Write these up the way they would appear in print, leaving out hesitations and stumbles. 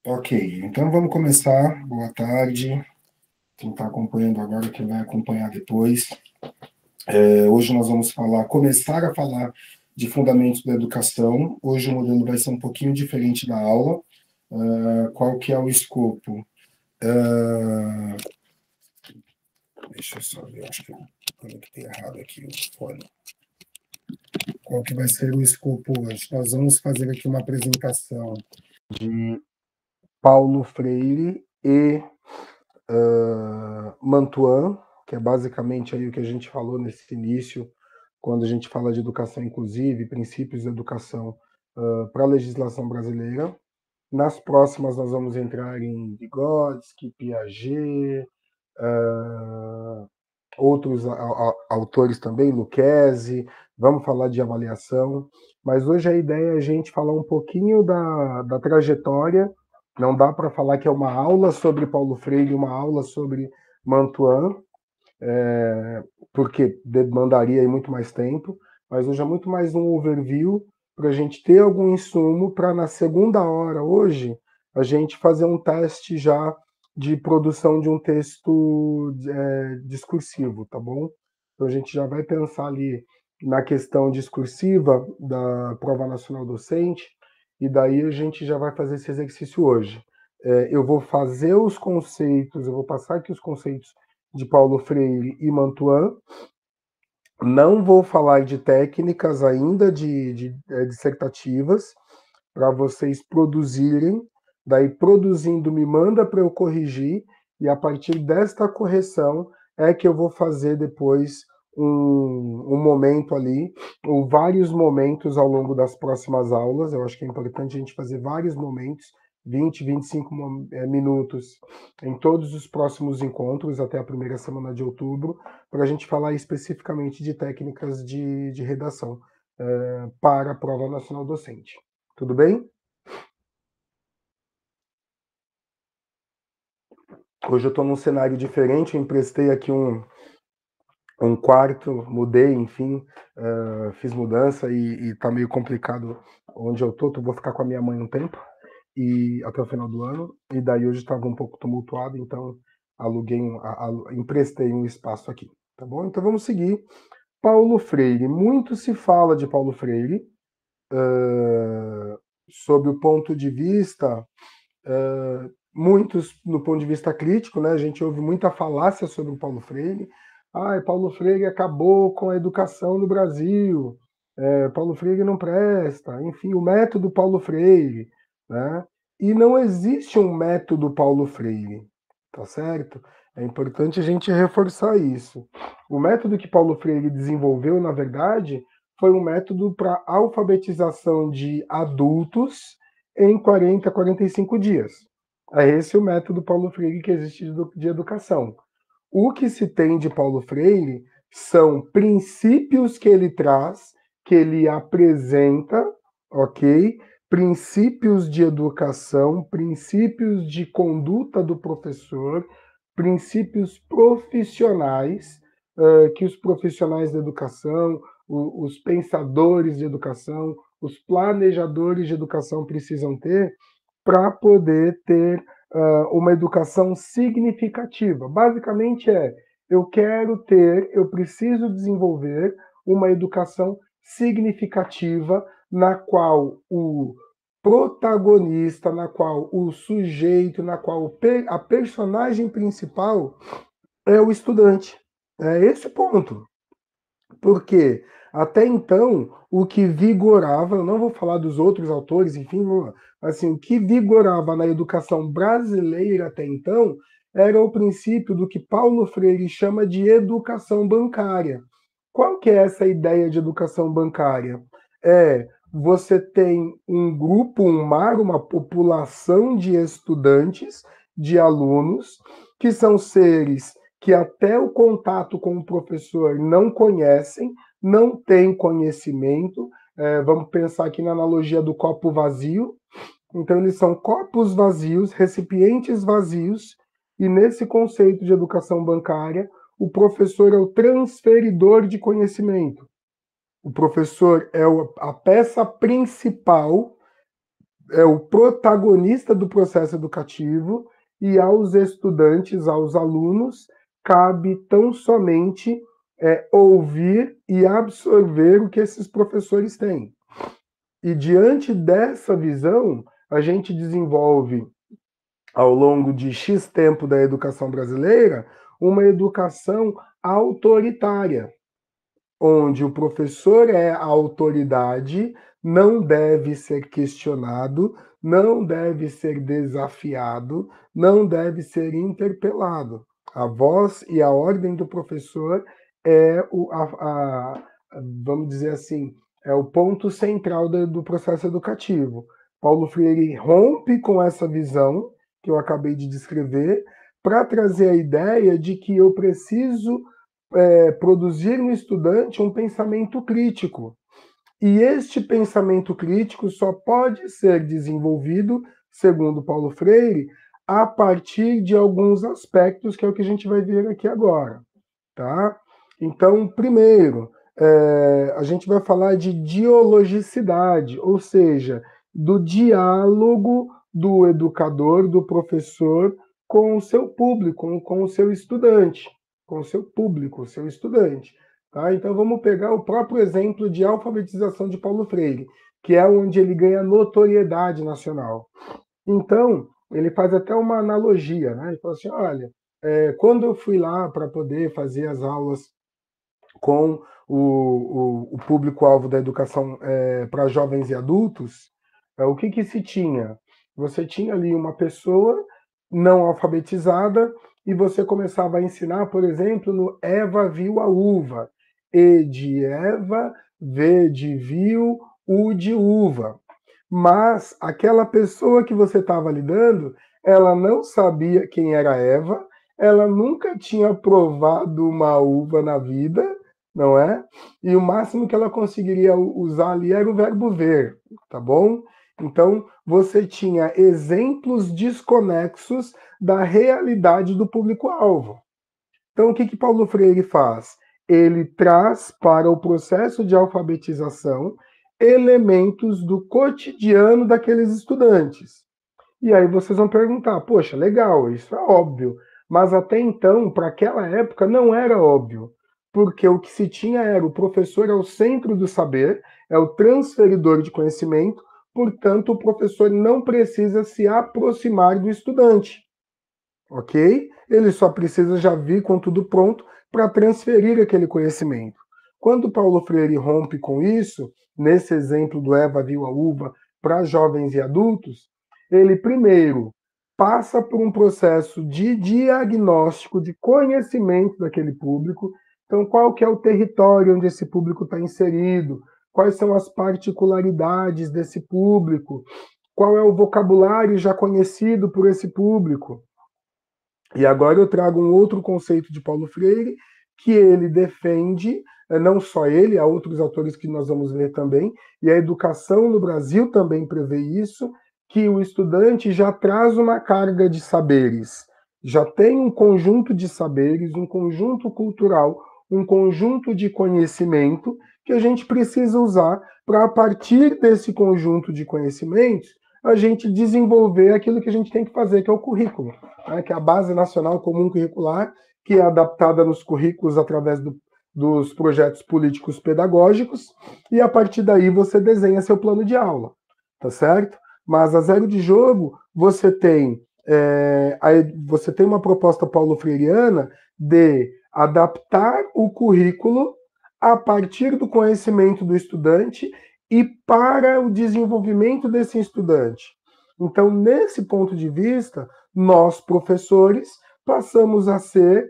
Ok, então vamos começar. Boa tarde. Quem está acompanhando agora, quem vai acompanhar depois. Hoje nós vamos começar a falar de fundamentos da educação. Hoje o modelo vai ser um pouquinho diferente da aula. Qual que é o escopo? Uh, Deixa eu só ver, acho que eu conectei errado aqui o fone. Qual que vai ser o escopo hoje? Nós vamos fazer aqui uma apresentação de Paulo Freire e Mantuan, que é basicamente aí o que a gente falou nesse início, quando a gente fala de educação inclusiva, princípios da educação para a legislação brasileira. Nas próximas nós vamos entrar em Vygotsky, Piaget, outros autores também, Lucchesi, vamos falar de avaliação, mas hoje a ideia é a gente falar um pouquinho da trajetória. Não dá para falar que é uma aula sobre Paulo Freire, uma aula sobre Mantuan, porque demandaria muito mais tempo, mas hoje é muito mais um overview para a gente ter algum insumo para na segunda hora, hoje, a gente fazer um teste já de produção de um texto discursivo, tá bom? Então a gente já vai pensar ali na questão discursiva da prova nacional docente, e daí a gente já vai fazer esse exercício hoje. Eu vou fazer os conceitos, eu vou passar aqui os conceitos de Paulo Freire e Mantuan. Não vou falar de técnicas ainda de dissertativas para vocês produzirem, daí produzindo me manda para eu corrigir, e a partir desta correção é que eu vou fazer depois um momento ali, ou vários momentos ao longo das próximas aulas. Eu acho que é importante a gente fazer vários momentos, 20, 25 minutos em todos os próximos encontros, até a primeira semana de outubro, para a gente falar especificamente de técnicas de redação para a prova nacional docente. Tudo bem? Hoje eu estou num cenário diferente, eu emprestei aqui um quarto, mudei, enfim, fiz mudança e está meio complicado onde eu estou. Vou ficar com a minha mãe um tempo, e até o final do ano, e daí hoje estava um pouco tumultuado, então emprestei um espaço aqui, tá bom? Então vamos seguir. Paulo Freire, muito se fala de Paulo Freire, sob o ponto de vista, muitos no ponto de vista crítico, né? A gente ouve muita falácia sobre o Paulo Freire. Paulo Freire acabou com a educação no Brasil, Paulo Freire não presta, enfim, o método Paulo Freire, né? E não existe um método Paulo Freire, tá certo? É importante a gente reforçar isso. O método que Paulo Freire desenvolveu, na verdade, foi um método para alfabetização de adultos em 40, 45 dias. É esse o método Paulo Freire que existe de educação. O que se tem de Paulo Freire são princípios que ele traz, que ele apresenta, ok? Princípios de educação, princípios de conduta do professor, princípios profissionais, que os profissionais da educação, os pensadores de educação, os planejadores de educação precisam ter para poder ter uma educação significativa. Basicamente eu preciso desenvolver uma educação significativa na qual o protagonista, na qual o sujeito, na qual a personagem principal é o estudante. É esse o ponto. Porque até então, o que vigorava, eu não vou falar dos outros autores, enfim, assim, o que vigorava na educação brasileira até então era o princípio do que Paulo Freire chama de educação bancária. Qual que é essa ideia de educação bancária? Você tem um grupo, um mar, uma população de estudantes, de alunos, que são seres que até o contato com o professor não conhecem, não têm conhecimento. Vamos pensar aqui na analogia do copo vazio. Então, eles são copos vazios, recipientes vazios, e nesse conceito de educação bancária, o professor é o transferidor de conhecimento. O professor é a peça principal é o protagonista do processo educativo e aos estudantes, aos alunos, cabe tão somente ouvir e absorver o que esses professores têm. E diante dessa visão, a gente desenvolve, ao longo de X tempo da educação brasileira, uma educação autoritária, onde o professor é a autoridade, não deve ser questionado, não deve ser desafiado, não deve ser interpelado. A voz e a ordem do professor é vamos dizer assim, é o ponto central do processo educativo. Paulo Freire rompe com essa visão que eu acabei de descrever para trazer a ideia de que eu preciso produzir no estudante um pensamento crítico. E este pensamento crítico só pode ser desenvolvido, segundo Paulo Freire, a partir de alguns aspectos, que é o que a gente vai ver aqui agora. Tá? Então, primeiro, a gente vai falar de dialogicidade, ou seja, do diálogo do educador, do professor, com o seu público, com o seu estudante, com o seu público, o seu estudante. Tá? Então, vamos pegar o próprio exemplo de alfabetização de Paulo Freire, que é onde ele ganha notoriedade nacional. Então, ele faz até uma analogia, né? Ele fala assim, olha, quando eu fui lá para poder fazer as aulas com o público-alvo da educação para jovens e adultos, o que se tinha? Você tinha ali uma pessoa não alfabetizada e você começava a ensinar, por exemplo, no Eva viu a uva. E de Eva, V de viu, U de uva. Mas aquela pessoa que você estava lidando, ela não sabia quem era Eva, ela nunca tinha provado uma uva na vida, não é? E o máximo que ela conseguiria usar ali era o verbo ver, tá bom? Então, você tinha exemplos desconexos da realidade do público-alvo. Então, o que Paulo Freire faz? Ele traz para o processo de alfabetização elementos do cotidiano daqueles estudantes. E aí vocês vão perguntar, poxa, legal, isso é óbvio. Mas até então, para aquela época, não era óbvio. Porque o que se tinha era o professor é o centro do saber, é o transferidor de conhecimento, portanto, o professor não precisa se aproximar do estudante. Ok? Ele só precisa já vir com tudo pronto para transferir aquele conhecimento. Quando Paulo Freire rompe com isso, nesse exemplo do Eva viu a uva para jovens e adultos, ele primeiro passa por um processo de diagnóstico, de conhecimento daquele público. Então, qual que é o território onde esse público está inserido? Quais são as particularidades desse público? Qual é o vocabulário já conhecido por esse público? E agora eu trago um outro conceito de Paulo Freire, que ele defende, não só ele, há outros autores que nós vamos ver também, e a educação no Brasil também prevê isso, que o estudante já traz uma carga de saberes, já tem um conjunto de saberes, um conjunto cultural, um conjunto de conhecimento que a gente precisa usar para, a partir desse conjunto de conhecimentos, a gente desenvolver aquilo que a gente tem que fazer, que é o currículo, né, que é a Base Nacional Comum Curricular, que é adaptada nos currículos através dos projetos políticos pedagógicos, e a partir daí você desenha seu plano de aula, tá certo? Mas a zero de jogo, você tem uma proposta paulo-freiriana de adaptar o currículo a partir do conhecimento do estudante e para o desenvolvimento desse estudante. Então, nesse ponto de vista, nós, professores, passamos a ser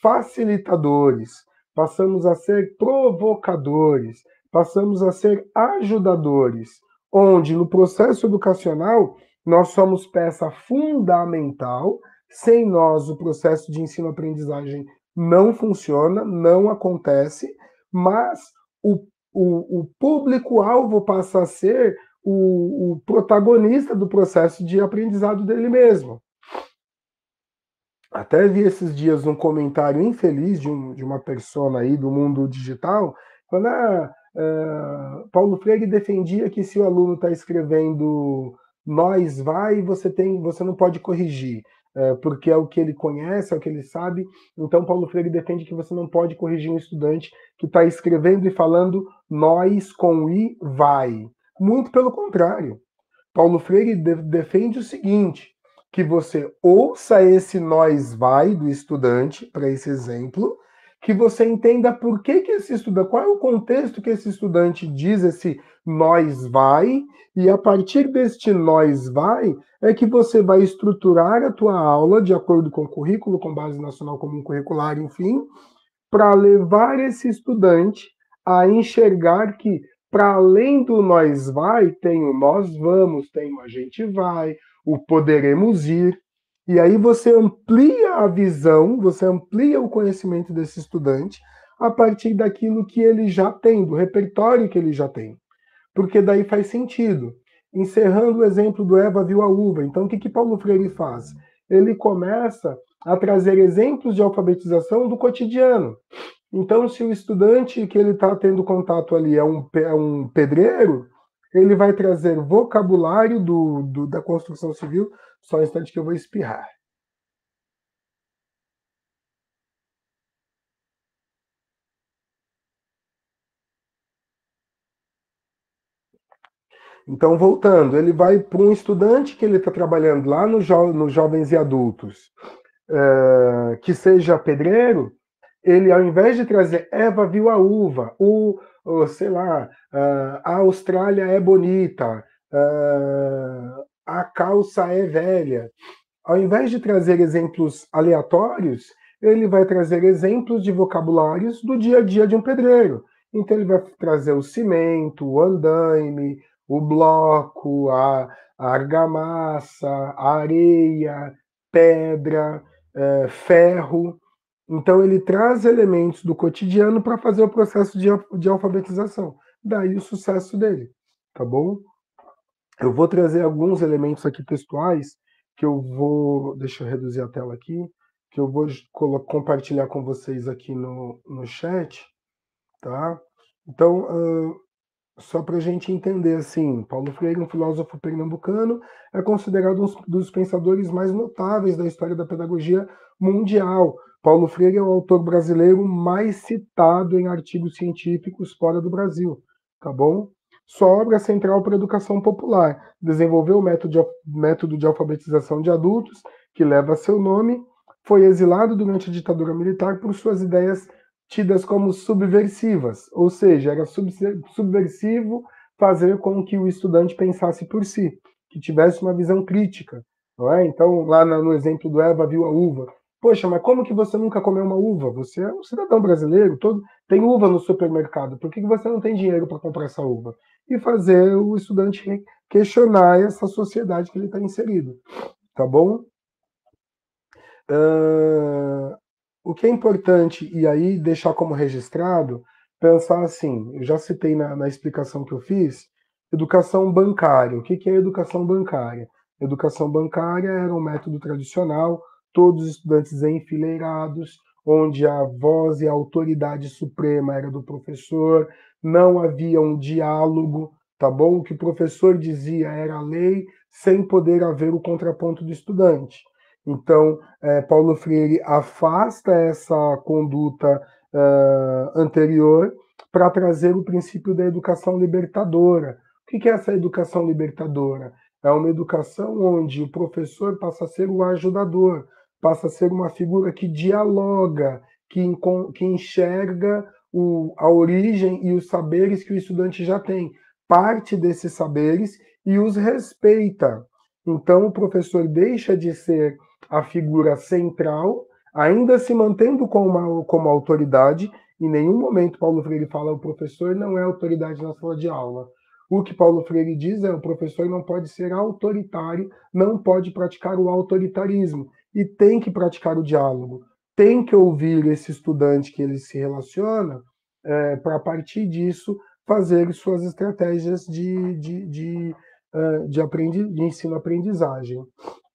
facilitadores, passamos a ser provocadores, passamos a ser ajudadores, onde no processo educacional nós somos peça fundamental. Sem nós, o processo de ensino-aprendizagem não funciona, não acontece, mas o público-alvo passa a ser o protagonista do processo de aprendizado dele mesmo. Até vi esses dias um comentário infeliz de uma persona aí do mundo digital, falando, Paulo Freire defendia que se o aluno está escrevendo nós vai, você não pode corrigir, porque é o que ele conhece, é o que ele sabe. Então Paulo Freire defende que você não pode corrigir um estudante que está escrevendo e falando nós com i vai. Muito pelo contrário. Paulo Freire defende o seguinte, que você ouça esse nós vai do estudante, para esse exemplo, que você entenda por que esse estudante, qual é o contexto que esse estudante diz esse nós vai, e a partir deste nós vai, é que você vai estruturar a tua aula de acordo com o currículo, com base nacional comum curricular, enfim, para levar esse estudante a enxergar que, para além do nós vai, tem o nós vamos, tem o a gente vai, o poderemos ir. E aí você amplia a visão, você amplia o conhecimento desse estudante a partir daquilo que ele já tem, do repertório que ele já tem. Porque daí faz sentido. Encerrando o exemplo do Eva viu a uva. Então, o que Paulo Freire faz? Ele começa a trazer exemplos de alfabetização do cotidiano. Então, se o estudante que ele está tendo contato ali é um pedreiro, ele vai trazer vocabulário da construção civil. Só um instante que eu vou espirrar. Então, voltando, ele vai para um estudante que ele está trabalhando lá nos jovens e adultos, que seja pedreiro, ele, ao invés de trazer Eva viu a uva, sei lá, a Austrália é bonita, a calça é velha, ao invés de trazer exemplos aleatórios, ele vai trazer exemplos de vocabulários do dia a dia de um pedreiro. Então ele vai trazer o cimento, o andaime, o bloco, a argamassa, a areia, pedra, ferro. Então ele traz elementos do cotidiano para fazer o processo de alfabetização. Daí o sucesso dele, tá bom? Eu vou trazer alguns elementos aqui textuais que eu vou. Deixa eu reduzir a tela aqui, que eu vou compartilhar com vocês aqui no chat, tá? Então, só para a gente entender assim, Paulo Freire, um filósofo pernambucano, é considerado um dos pensadores mais notáveis da história da pedagogia mundial. Paulo Freire é o autor brasileiro mais citado em artigos científicos fora do Brasil, tá bom? Sua obra central para a educação popular. Desenvolveu o método de alfabetização de adultos, que leva seu nome. Foi exilado durante a ditadura militar por suas ideias tidas como subversivas, ou seja, era subversivo fazer com que o estudante pensasse por si, que tivesse uma visão crítica, não é? Então, lá no exemplo do Eva viu a uva. Poxa, mas como que você nunca comeu uma uva? Você é um cidadão brasileiro, tem uva no supermercado, por que você não tem dinheiro para comprar essa uva? E fazer o estudante questionar essa sociedade que ele está inserido, tá bom? O que é importante, e aí deixar como registrado, pensar assim, eu já citei na explicação que eu fiz, educação bancária. O que é educação bancária? Educação bancária era um método tradicional, todos os estudantes enfileirados, onde a voz e a autoridade suprema era do professor, não havia um diálogo, tá bom? O que o professor dizia era a lei, sem poder haver o contraponto do estudante. Então, Paulo Freire afasta essa conduta anterior para trazer o princípio da educação libertadora. O que é essa educação libertadora? É uma educação onde o professor passa a ser o ajudador, passa a ser uma figura que dialoga, que enxerga a origem e os saberes que o estudante já tem, parte desses saberes e os respeita. Então, o professor deixa de ser a figura central, ainda se mantendo como autoridade. Em nenhum momento Paulo Freire fala o professor não é autoridade na sala de aula. O que Paulo Freire diz é o professor não pode ser autoritário, não pode praticar o autoritarismo e tem que praticar o diálogo. Tem que ouvir esse estudante que ele se relaciona para, a partir disso, fazer suas estratégias de ensino-aprendizagem,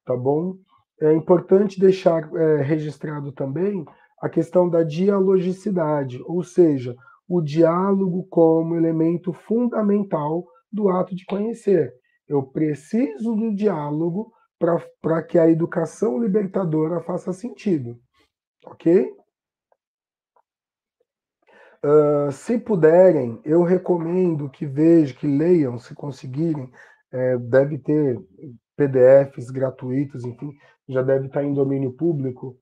tá bom? É importante deixar registrado também a questão da dialogicidade, ou seja, o diálogo como elemento fundamental do ato de conhecer. Eu preciso do diálogo para que a educação libertadora faça sentido, ok? Se puderem, eu recomendo que vejam, que leiam, se conseguirem. Deve ter PDFs gratuitos, enfim, já deve estar em domínio público.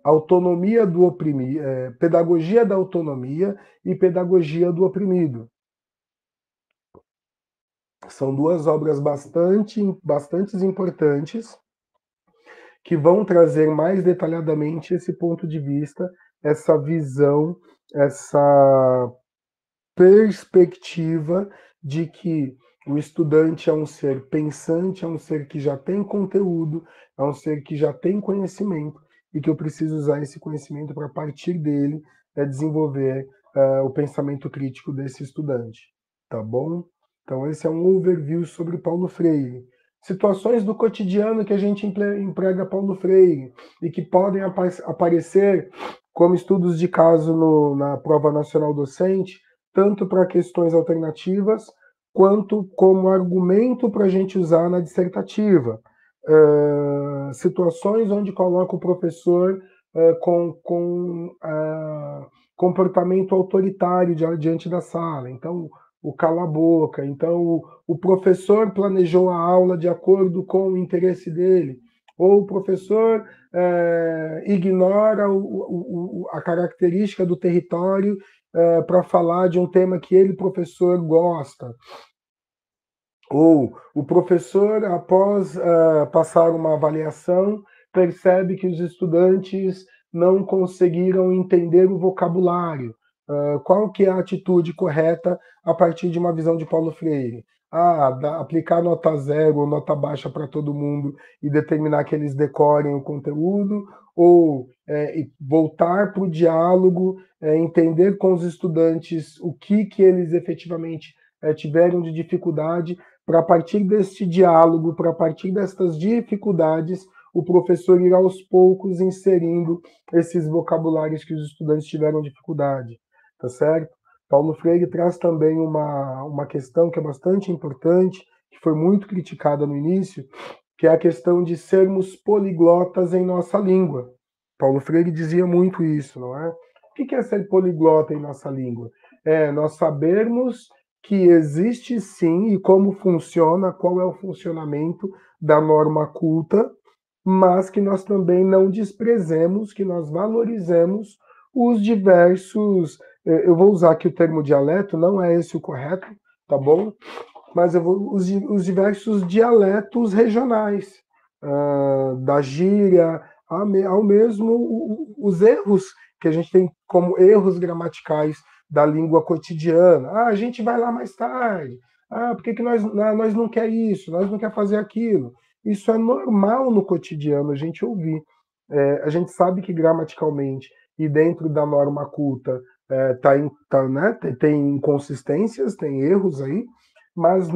Autonomia do oprimido, Pedagogia da Autonomia e Pedagogia do Oprimido. São duas obras bastante importantes que vão trazer mais detalhadamente esse ponto de vista, essa visão, essa perspectiva de que o estudante é um ser pensante, é um ser que já tem conteúdo, é um ser que já tem conhecimento e que eu preciso usar esse conhecimento para, a partir dele, desenvolver o pensamento crítico desse estudante. Tá bom? Então, esse é um overview sobre Paulo Freire. Situações do cotidiano que a gente emprega Paulo Freire e que podem aparecer como estudos de caso na prova nacional docente, tanto para questões alternativas, quanto como argumento para a gente usar na dissertativa. Situações onde coloca o professor com comportamento autoritário diante da sala. Então, o cala-boca. Então, o professor planejou a aula de acordo com o interesse dele, ou o professor ignora a característica do território para falar de um tema que ele, professor, gosta. Ou o professor, após passar uma avaliação, percebe que os estudantes não conseguiram entender o vocabulário. Qual que é a atitude correta a partir de uma visão de Paulo Freire? Aplicar nota zero ou nota baixa para todo mundo e determinar que eles decorem o conteúdo, ou voltar para o diálogo, entender com os estudantes o que eles efetivamente tiveram de dificuldade, para, a partir deste diálogo, para, a partir destas dificuldades, o professor ir aos poucos inserindo esses vocabulários que os estudantes tiveram dificuldade, tá certo? Paulo Freire traz também uma questão que é bastante importante, que foi muito criticada no início, que é a questão de sermos poliglotas em nossa língua. Paulo Freire dizia muito isso, não é? O que é ser poliglota em nossa língua? É nós sabermos que existe sim, e como funciona, qual é o funcionamento da norma culta, mas que nós também não desprezemos, que nós valorizemos os diversos, eu vou usar aqui o termo dialeto, não é esse o correto, tá bom? Mas os diversos dialetos regionais, da gíria, ao mesmo os erros que a gente tem como erros gramaticais da língua cotidiana. A gente vai lá mais tarde. Por que nós não quer isso? Nós não quer fazer aquilo. Isso é normal no cotidiano a gente ouvir. A gente sabe que gramaticalmente e dentro da norma culta né, tem inconsistências, tem erros aí, mas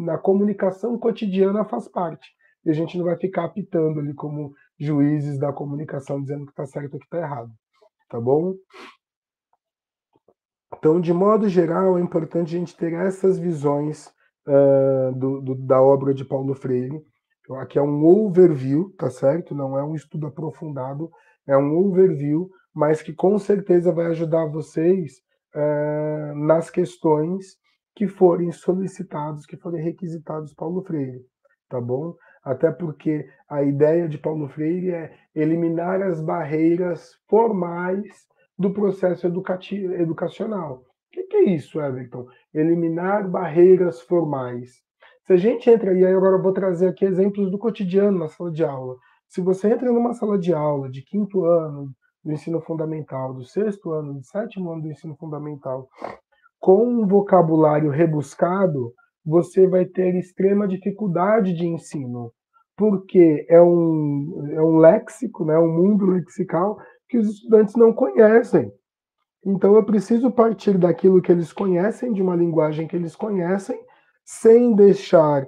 na comunicação cotidiana faz parte. E a gente não vai ficar apitando ali como juízes da comunicação dizendo que está certo ou que está errado. Tá bom? Então, de modo geral, é importante a gente ter essas visões da obra de Paulo Freire. Então, aqui é um overview, tá certo? Não é um estudo aprofundado, é um overview, mas que com certeza vai ajudar vocês nas questões que forem solicitados, que forem requisitados Paulo Freire, tá bom? Até porque a ideia de Paulo Freire é eliminar as barreiras formais do processo educacional. O que é isso, Everton? Eliminar barreiras formais. Se a gente entra, e aí agora eu vou trazer aqui exemplos do cotidiano na sala de aula. Se você entra numa sala de aula de 5º ano do ensino fundamental, do 6º ano, do 7º ano do ensino fundamental, com um vocabulário rebuscado, você vai ter extrema dificuldade de ensino, porque é um léxico, né, um mundo lexical que os estudantes não conhecem. Então eu preciso partir daquilo que eles conhecem, de uma linguagem que eles conhecem, sem deixar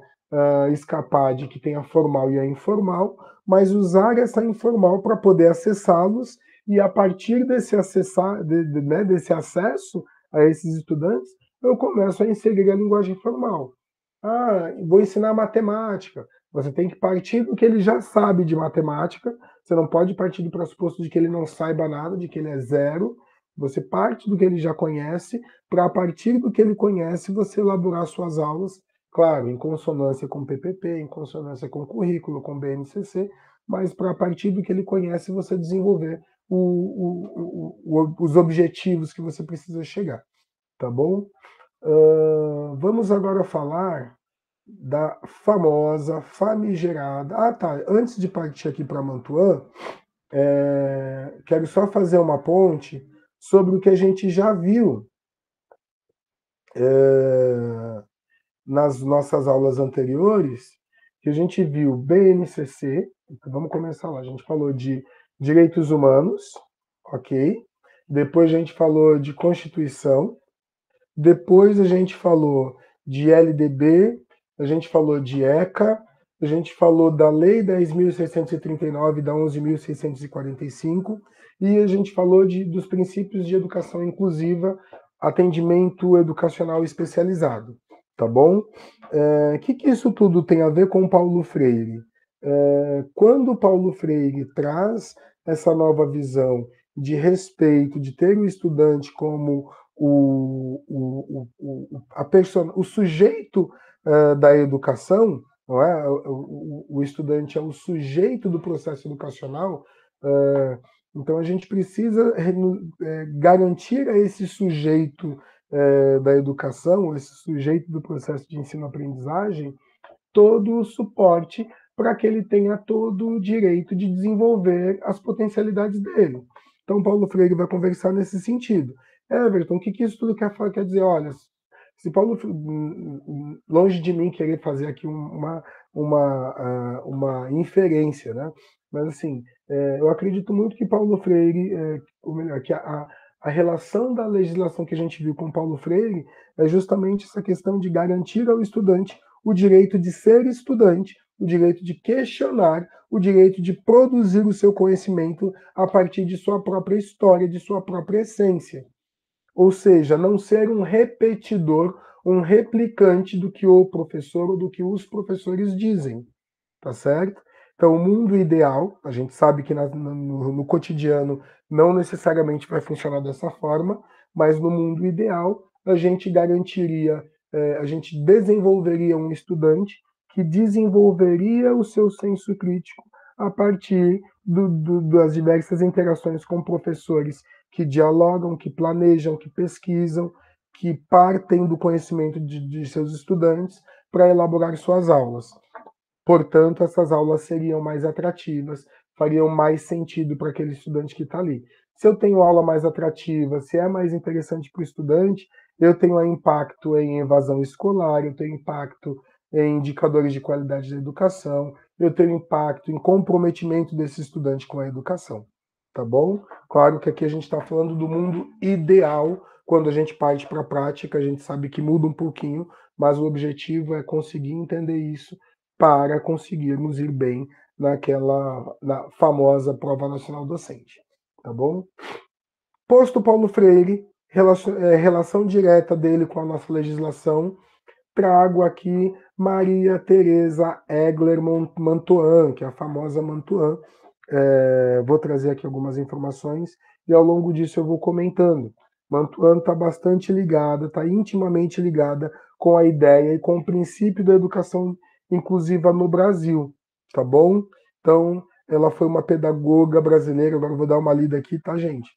escapar de que tem a formal e a informal, mas usar essa informal para poder acessá-los e a partir desse, desse acesso a esses estudantes, eu começo a inserir a linguagem formal. Ah, vou ensinar matemática. Você tem que partir do que ele já sabe de matemática, você não pode partir do pressuposto de que ele não saiba nada, de que ele é zero. Você parte do que ele já conhece, para a partir do que ele conhece, você elaborar suas aulas, claro, em consonância com o PPP, em consonância com o currículo, com o BNCC, mas para a partir do que ele conhece, você desenvolver os objetivos que você precisa chegar, tá bom? Vamos agora falar da famosa, famigerada... Ah, tá, antes de partir aqui para Mantuan, quero só fazer uma ponte sobre o que a gente já viu nas nossas aulas anteriores, que a gente viu BNCC, então vamos começar lá, a gente falou de direitos humanos, ok? Depois a gente falou de Constituição, depois a gente falou de LDB, a gente falou de ECA, a gente falou da Lei 10.639 e da 11.645, e a gente falou dos princípios de educação inclusiva, atendimento educacional especializado, tá bom? O que isso tudo tem a ver com Paulo Freire? Quando Paulo Freire traz essa nova visão de respeito, de ter o estudante como o sujeito da educação, não é? O estudante é o sujeito do processo educacional, então a gente precisa garantir a esse sujeito da educação, esse sujeito do processo de ensino-aprendizagem, todo o suporte para que ele tenha todo o direito de desenvolver as potencialidades dele. Então, Paulo Freire vai conversar nesse sentido. Everton, o que isso tudo quer dizer? Olha, se Paulo, longe de mim querer fazer aqui uma inferência, né? Mas assim, eu acredito muito que Paulo Freire, ou melhor, que a relação da legislação que a gente viu com Paulo Freire é justamente essa questão de garantir ao estudante o direito de ser estudante, o direito de questionar, o direito de produzir o seu conhecimento a partir de sua própria história, de sua própria essência. Ou seja, não ser um repetidor, um replicante do que o professor ou do que os professores dizem, tá certo? Então, o mundo ideal, a gente sabe que no cotidiano não necessariamente vai funcionar dessa forma, mas no mundo ideal, a gente garantiria, a gente desenvolveria um estudante que desenvolveria o seu senso crítico a partir das diversas interações com professores que dialogam, que planejam, que pesquisam, que partem do conhecimento de seus estudantes para elaborar suas aulas. Portanto, essas aulas seriam mais atrativas, fariam mais sentido para aquele estudante que está ali. Se eu tenho aula mais atrativa, se é mais interessante para o estudante, eu tenho impacto em evasão escolar, eu tenho impacto em indicadores de qualidade da educação, eu tenho impacto em comprometimento desse estudante com a educação. Tá bom? Claro que aqui a gente está falando do mundo ideal. Quando a gente parte para a prática, a gente sabe que muda um pouquinho, mas o objetivo é conseguir entender isso para conseguirmos ir bem na famosa prova nacional docente, tá bom? Posto Paulo Freire, relação direta dele com a nossa legislação, trago aqui Maria Teresa Egler Mantuan, que é a famosa Mantuan. Vou trazer aqui algumas informações e ao longo disso eu vou comentando. Mantuan está bastante ligada, está intimamente ligada com a ideia e com o princípio da educação inclusiva no Brasil, tá bom? Então, ela foi uma pedagoga brasileira, agora eu vou dar uma lida aqui, tá, gente?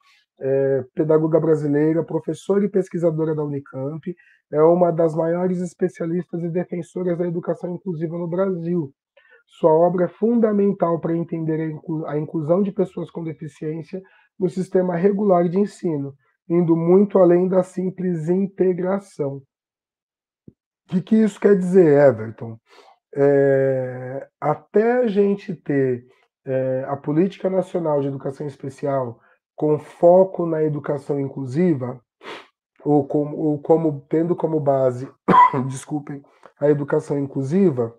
Pedagoga brasileira, professora e pesquisadora da Unicamp, é uma das maiores especialistas e defensoras da educação inclusiva no Brasil. Sua obra é fundamental para entender a inclusão de pessoas com deficiência no sistema regular de ensino, indo muito além da simples integração. O que isso quer dizer, Everton? Até a gente ter a Política Nacional de Educação Especial com foco na educação inclusiva, ou como tendo como base, desculpem, a educação inclusiva,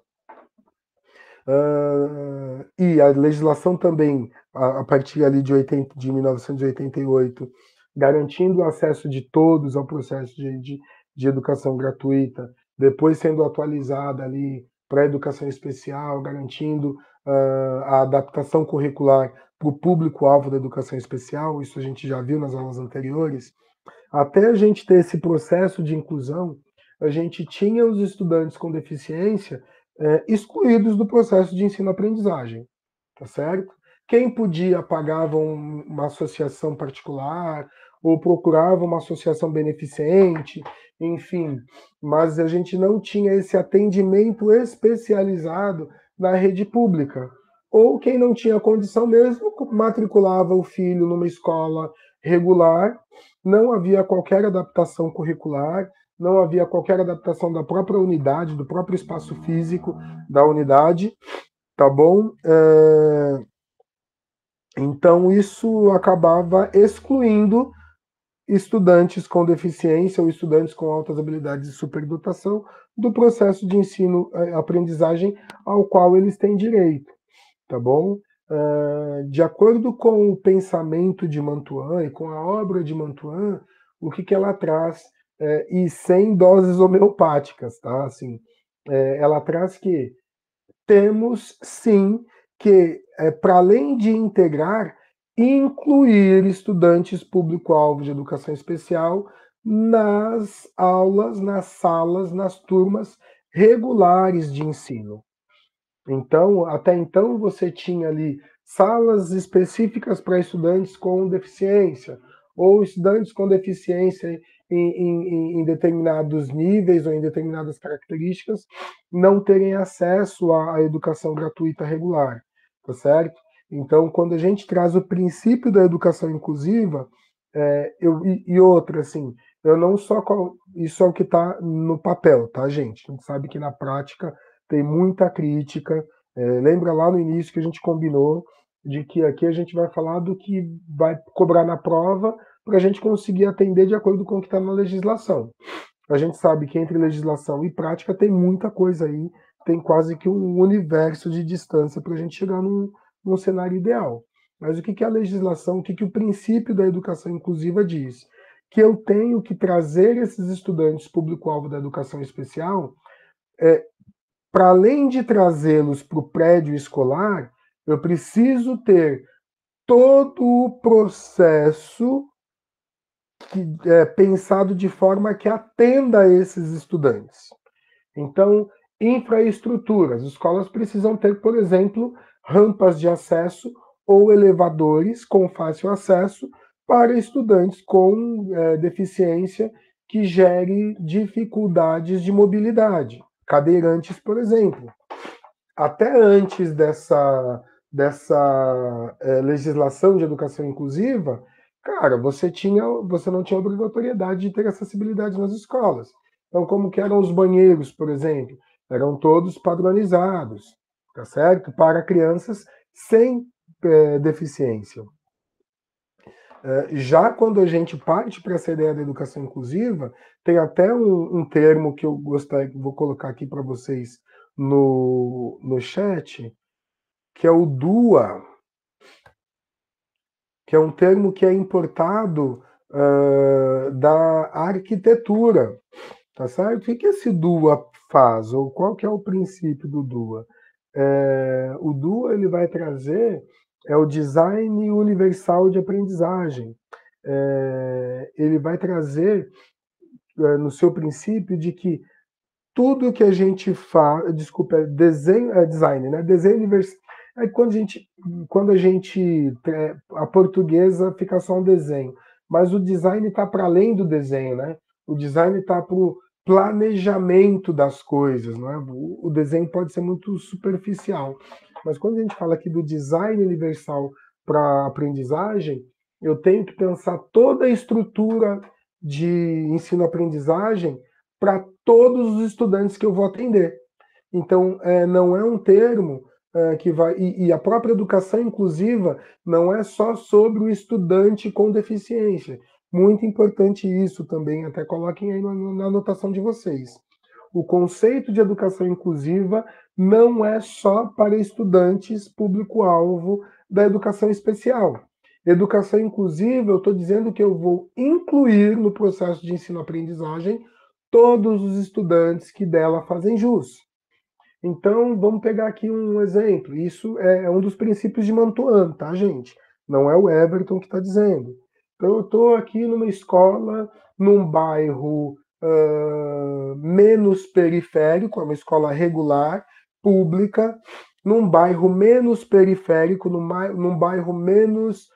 E a legislação também, a partir ali de 1988, garantindo o acesso de todos ao processo de educação gratuita, depois sendo atualizada ali para a educação especial, garantindo a adaptação curricular para o público-alvo da educação especial, isso a gente já viu nas aulas anteriores. Até a gente ter esse processo de inclusão, a gente tinha os estudantes com deficiência excluídos do processo de ensino-aprendizagem, tá certo? Quem podia pagava uma associação particular ou procurava uma associação beneficente, enfim, mas a gente não tinha esse atendimento especializado na rede pública. Ou quem não tinha condição mesmo, matriculava o filho numa escola regular, não havia qualquer adaptação curricular, não havia qualquer adaptação da própria unidade, do próprio espaço físico da unidade, tá bom? Então, isso acabava excluindo estudantes com deficiência ou estudantes com altas habilidades de superdotação do processo de ensino-aprendizagem ao qual eles têm direito, tá bom? De acordo com o pensamento de Mantuan e com a obra de Mantuan, o que ela traz, e sem doses homeopáticas, tá? Assim, ela traz que temos sim que, para além de integrar, incluir estudantes público-alvo de educação especial nas aulas, nas salas, nas turmas regulares de ensino. Então, até então, você tinha ali salas específicas para estudantes com deficiência, ou estudantes com deficiência em determinados níveis ou em determinadas características não terem acesso à educação gratuita regular, tá certo? Então, quando a gente traz o princípio da educação inclusiva, e outra, assim, eu não só. Isso é o que está no papel, tá, gente? A gente sabe que na prática tem muita crítica. Lembra lá no início que a gente combinou de que aqui a gente vai falar do que vai cobrar na prova para a gente conseguir atender de acordo com o que está na legislação. A gente sabe que entre legislação e prática tem muita coisa aí, tem quase que um universo de distância para a gente chegar num cenário ideal. Mas o que a legislação, o que o princípio da educação inclusiva diz? Que eu tenho que trazer esses estudantes público-alvo da educação especial, para além de trazê-los para o prédio escolar, eu preciso ter todo o processo pensado de forma que atenda a esses estudantes. Então, infraestruturas. Escolas precisam ter, por exemplo, rampas de acesso ou elevadores com fácil acesso para estudantes com deficiência que gere dificuldades de mobilidade. Cadeirantes, por exemplo. Até antes dessa legislação de educação inclusiva, cara, você não tinha obrigatoriedade de ter acessibilidade nas escolas. Então, como que eram os banheiros, por exemplo? Eram todos padronizados, tá certo? Para crianças sem deficiência. Já quando a gente parte para essa ideia da educação inclusiva, tem até um termo que eu vou colocar aqui para vocês no chat, que é o DUA, que é um termo que é importado da arquitetura, tá certo? O que esse DUA faz, ou qual que é o princípio do DUA? O DUA ele vai trazer o design universal de aprendizagem. Ele vai trazer no seu princípio de que tudo que a gente faz, desculpa, design, né? Desenho universal. É quando a gente, a portuguesa fica só um desenho, mas o design está para além do desenho, né? O design está para o planejamento das coisas, não é? O desenho pode ser muito superficial, mas quando a gente fala aqui do design universal para aprendizagem, eu tenho que pensar toda a estrutura de ensino-aprendizagem para todos os estudantes que eu vou atender. Então, não é um termo que vai. E a própria educação inclusiva não é só sobre o estudante com deficiência. Muito importante isso também, até coloquem aí na anotação de vocês. o conceito de educação inclusiva não é só para estudantes público-alvo da educação especial. Educação inclusiva, eu estou dizendo que eu vou incluir no processo de ensino-aprendizagem todos os estudantes que dela fazem jus. Então, vamos pegar aqui um exemplo. Isso é um dos princípios de Mantuan, tá, gente? Não é o Everton que está dizendo. Então, eu estou aqui numa escola, num bairro menos periférico, é uma escola regular, pública, num bairro menos periférico, num bairro menos,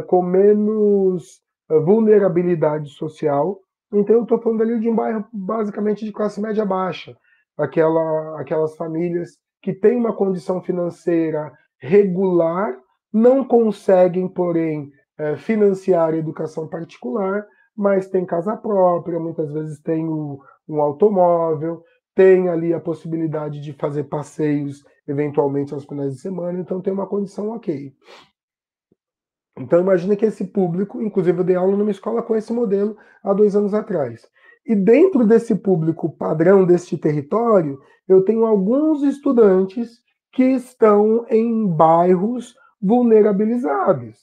com menos vulnerabilidade social. Então, eu estou falando ali de um bairro basicamente de classe média baixa, aquelas famílias que têm uma condição financeira regular, não conseguem, porém, financiar a educação particular, mas tem casa própria, muitas vezes tem um automóvel, tem ali a possibilidade de fazer passeios, eventualmente aos finais de semana, então tem uma condição ok. Então imagina que esse público, inclusive eu dei aula numa escola com esse modelo há 2 anos atrás. E dentro desse público padrão deste território, eu tenho alguns estudantes que estão em bairros vulnerabilizados,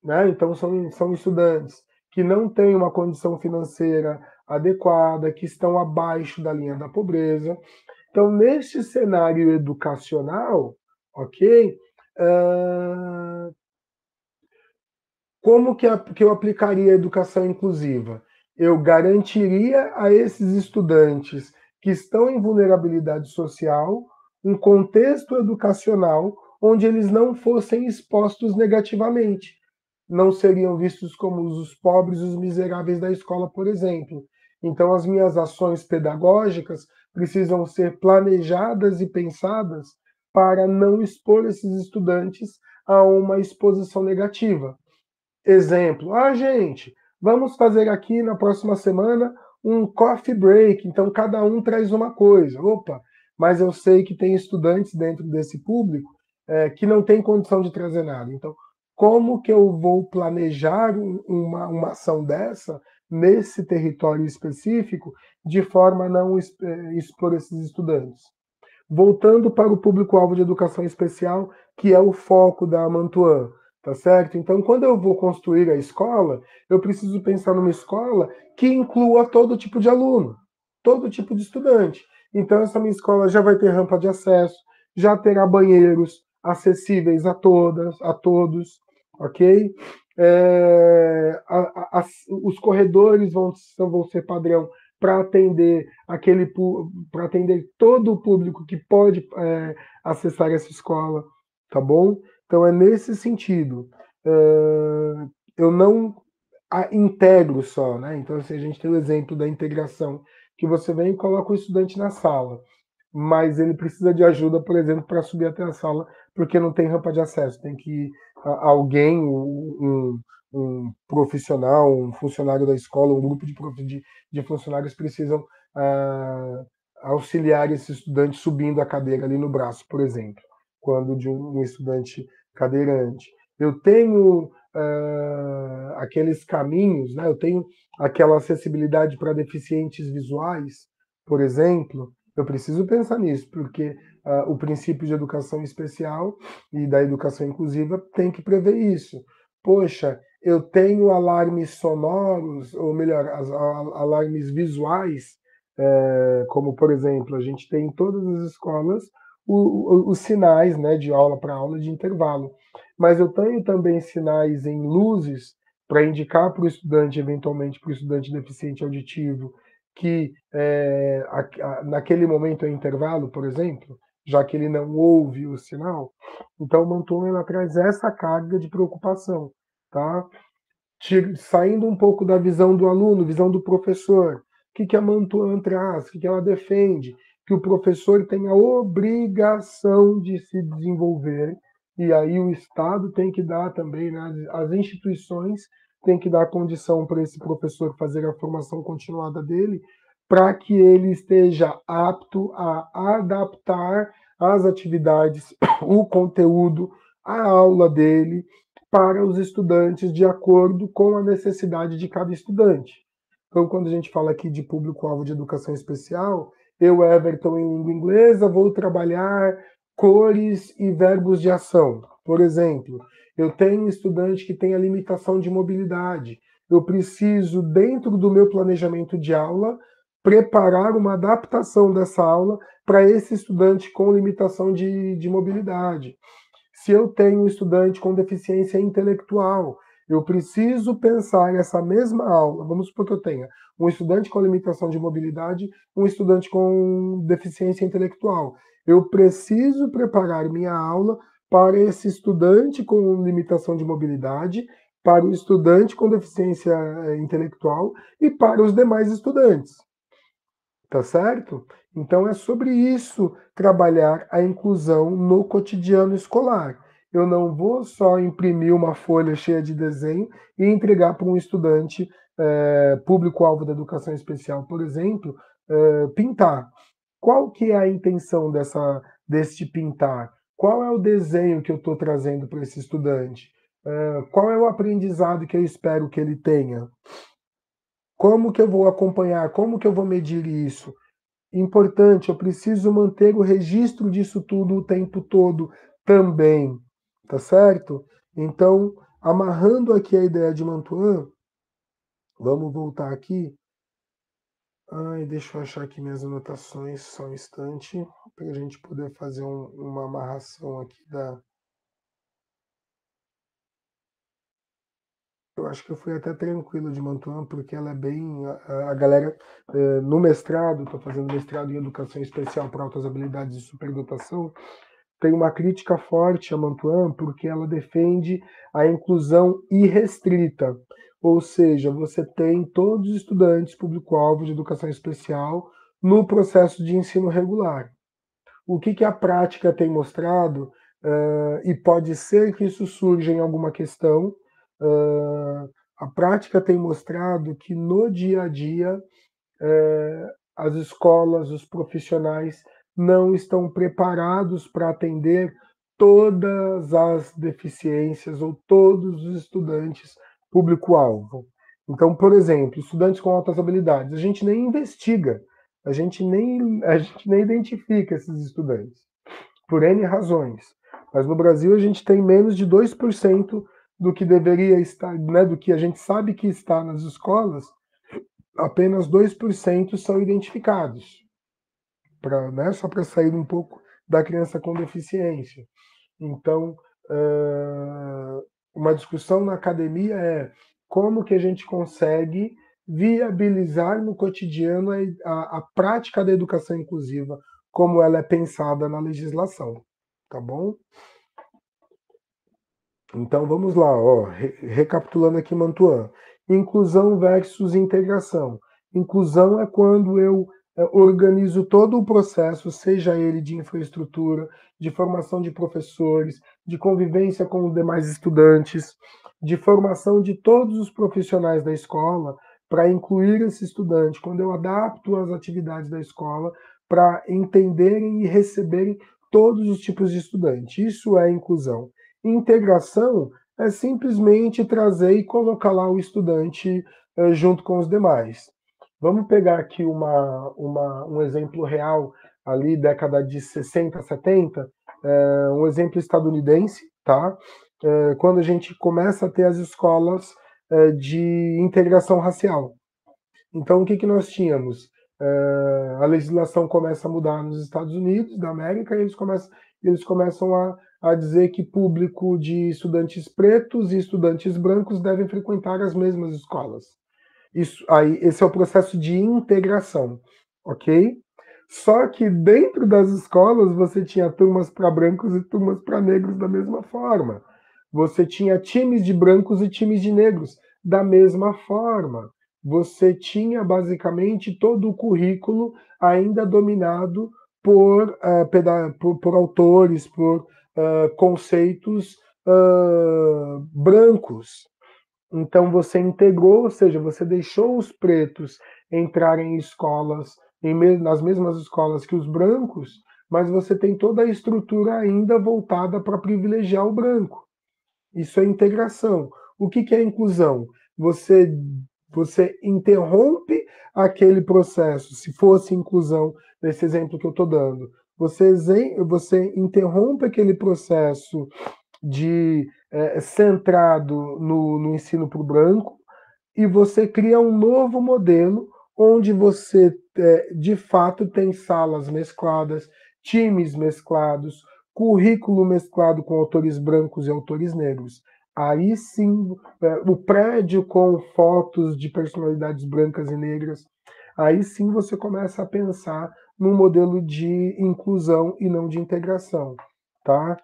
né? Então são estudantes que não têm uma condição financeira adequada, que estão abaixo da linha da pobreza. Então, neste cenário educacional, ok? Como que eu aplicaria a educação inclusiva? Eu garantiria a esses estudantes que estão em vulnerabilidade social um contexto educacional onde eles não fossem expostos negativamente. Não seriam vistos como os pobres, os miseráveis da escola, por exemplo. Então, as minhas ações pedagógicas precisam ser planejadas e pensadas para não expor esses estudantes a uma exposição negativa. Exemplo, gente, vamos fazer aqui na próxima semana um coffee break, então cada um traz uma coisa. Opa, mas eu sei que tem estudantes dentro desse público que não tem condição de trazer nada. Então, como que eu vou planejar uma ação dessa nesse território específico de forma a não expor esses estudantes? Voltando para o público-alvo de educação especial, que é o foco da Mantuan, tá certo? Então, quando eu vou construir a escola, eu preciso pensar numa escola que inclua todo tipo de aluno, todo tipo de estudante. Então, essa minha escola já vai ter rampa de acesso, já terá banheiros acessíveis a todas, a todos, ok? Os corredores vão ser padrão para atender para atender todo o público que pode acessar essa escola, tá bom? Então é nesse sentido. Eu não integro só, né? Então assim, a gente tem o exemplo da integração, que você vem e coloca o estudante na sala, mas ele precisa de ajuda, por exemplo, para subir até a sala, porque não tem rampa de acesso. Tem que alguém, um profissional, um funcionário da escola, um grupo de funcionários precisam auxiliar esse estudante subindo a cadeira ali no braço, por exemplo, quando de um estudante cadeirante. Eu tenho aqueles caminhos, né? Eu tenho aquela acessibilidade para deficientes visuais, por exemplo. Eu preciso pensar nisso, porque o princípio de educação especial e da educação inclusiva tem que prever isso. Poxa, eu tenho alarmes sonoros, ou melhor, alarmes visuais, como, por exemplo, a gente tem em todas as escolas os sinais, né, de aula para aula de intervalo. Mas eu tenho também sinais em luzes para indicar para o estudante, eventualmente para o estudante deficiente auditivo, que naquele momento é intervalo, por exemplo, já que ele não ouve o sinal. Então, o Mantuan traz essa carga de preocupação, tá? Saindo um pouco da visão do aluno, visão do professor. O que a Mantuan traz? O que ela defende? Que o professor tem a obrigação de se desenvolver, e aí o Estado tem que dar também, né, as instituições têm que dar condição para esse professor fazer a formação continuada dele, para que ele esteja apto a adaptar as atividades, o conteúdo, a aula dele, para os estudantes de acordo com a necessidade de cada estudante. Então, quando a gente fala aqui de público-alvo de educação especial, Eu, Everton, em língua inglesa, vou trabalhar cores e verbos de ação. Por exemplo, eu tenho um estudante que tem a limitação de mobilidade. Eu preciso, dentro do meu planejamento de aula, preparar uma adaptação dessa aula para esse estudante com limitação de mobilidade. Se eu tenho um estudante com deficiência intelectual, eu preciso pensar essa mesma aula. Vamos supor que eu tenha um estudante com limitação de mobilidade, um estudante com deficiência intelectual. Eu preciso preparar minha aula para esse estudante com limitação de mobilidade, para o estudante com deficiência intelectual e para os demais estudantes. Tá certo? Então é sobre isso trabalhar a inclusão no cotidiano escolar. Eu não vou só imprimir uma folha cheia de desenho e entregar para um estudante público-alvo da educação especial, por exemplo, pintar. Qual que é a intenção deste pintar? Qual é o desenho que eu estou trazendo para esse estudante? Qual é o aprendizado que eu espero que ele tenha? Como que eu vou acompanhar? Como que eu vou medir isso? Importante, eu preciso manter o registro disso tudo o tempo todo também, tá certo? Então, amarrando aqui a ideia de Mantuan, vamos voltar aqui. Ai, deixa eu achar aqui minhas anotações, só um instante, para a gente poder fazer uma amarração aqui da. Eu acho que eu fui até tranquilo de Mantuan, porque ela é bem. A galera no mestrado, estou fazendo mestrado em educação especial para altas habilidades e superdotação, tem uma crítica forte a Mantuan porque ela defende a inclusão irrestrita, ou seja, você tem todos os estudantes público-alvo de educação especial no processo de ensino regular. O que a prática tem mostrado, e pode ser que isso surja em alguma questão, a prática tem mostrado que no dia a dia as escolas, os profissionais não estão preparados para atender todas as deficiências ou todos os estudantes público-alvo. Então, por exemplo, estudantes com altas habilidades, a gente nem investiga, a gente nem identifica esses estudantes, por N razões. Mas no Brasil a gente tem menos de 2% do que deveria estar, né, do que a gente sabe que está nas escolas, apenas 2% são identificados, né, só para sair um pouco da criança com deficiência. Então, uma discussão na academia é como que a gente consegue viabilizar no cotidiano a prática da educação inclusiva, como ela é pensada na legislação, tá bom? Então vamos lá, ó, recapitulando aqui Mantuan. Inclusão versus integração. Inclusão é quando eu organizo todo o processo, seja ele de infraestrutura, de formação de professores, de convivência com os demais estudantes, de formação de todos os profissionais da escola para incluir esse estudante, quando eu adapto as atividades da escola para entenderem e receberem todos os tipos de estudante. Isso é inclusão. Integração é simplesmente trazer e colocar lá o estudante junto com os demais. Vamos pegar aqui um exemplo real, ali, década de 60, 70, um exemplo estadunidense, tá? Quando a gente começa a ter as escolas de integração racial. Então, o que nós tínhamos? A legislação começa a mudar nos Estados Unidos da América e eles começam a dizer que público de estudantes pretos e estudantes brancos devem frequentar as mesmas escolas. Esse é o processo de integração, ok? Só que dentro das escolas você tinha turmas para brancos e turmas para negros da mesma forma. Você tinha times de brancos e times de negros da mesma forma. Você tinha basicamente todo o currículo ainda dominado por autores, por conceitos brancos. Então você integrou, ou seja, você deixou os pretos entrarem em escolas, nas mesmas escolas que os brancos, mas você tem toda a estrutura ainda voltada para privilegiar o branco. Isso é integração. O que é inclusão? Você interrompe aquele processo, se fosse inclusão, nesse exemplo que eu estou dando. Você interrompe aquele processo de centrado no ensino para o branco e você cria um novo modelo onde você, de fato, tem salas mescladas, times mesclados, currículo mesclado com autores brancos e autores negros. Aí sim, o prédio com fotos de personalidades brancas e negras, aí sim você começa a pensar num modelo de inclusão e não de integração, tá?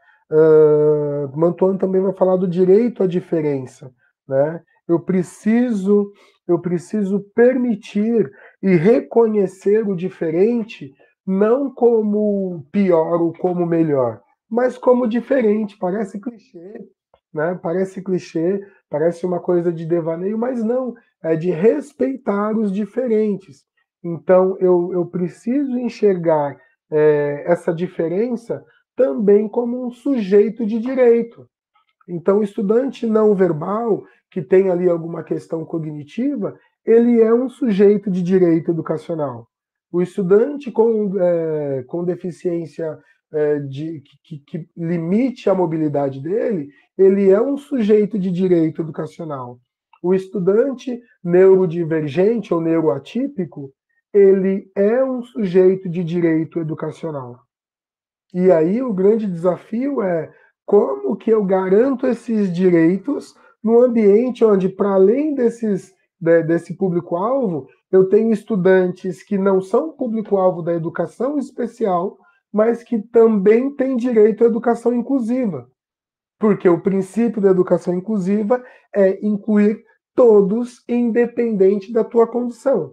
Mantuan também vai falar do direito à diferença, né? Eu preciso, eu preciso permitir e reconhecer o diferente não como pior ou como melhor, mas como diferente. Parece clichê, né? Parece clichê, parece uma coisa de devaneio, mas não, é de respeitar os diferentes. Então, eu preciso enxergar essa diferença também como um sujeito de direito. Então, o estudante não verbal, que tem ali alguma questão cognitiva, ele é um sujeito de direito educacional. O estudante com deficiência que limite a mobilidade dele, ele é um sujeito de direito educacional. O estudante neurodivergente ou neuroatípico, ele é um sujeito de direito educacional. E aí o grande desafio é como que eu garanto esses direitos no ambiente onde, para além desse público-alvo, eu tenho estudantes que não são público-alvo da educação especial, mas que também têm direito à educação inclusiva. Porque o princípio da educação inclusiva é incluir todos, independente da tua condição,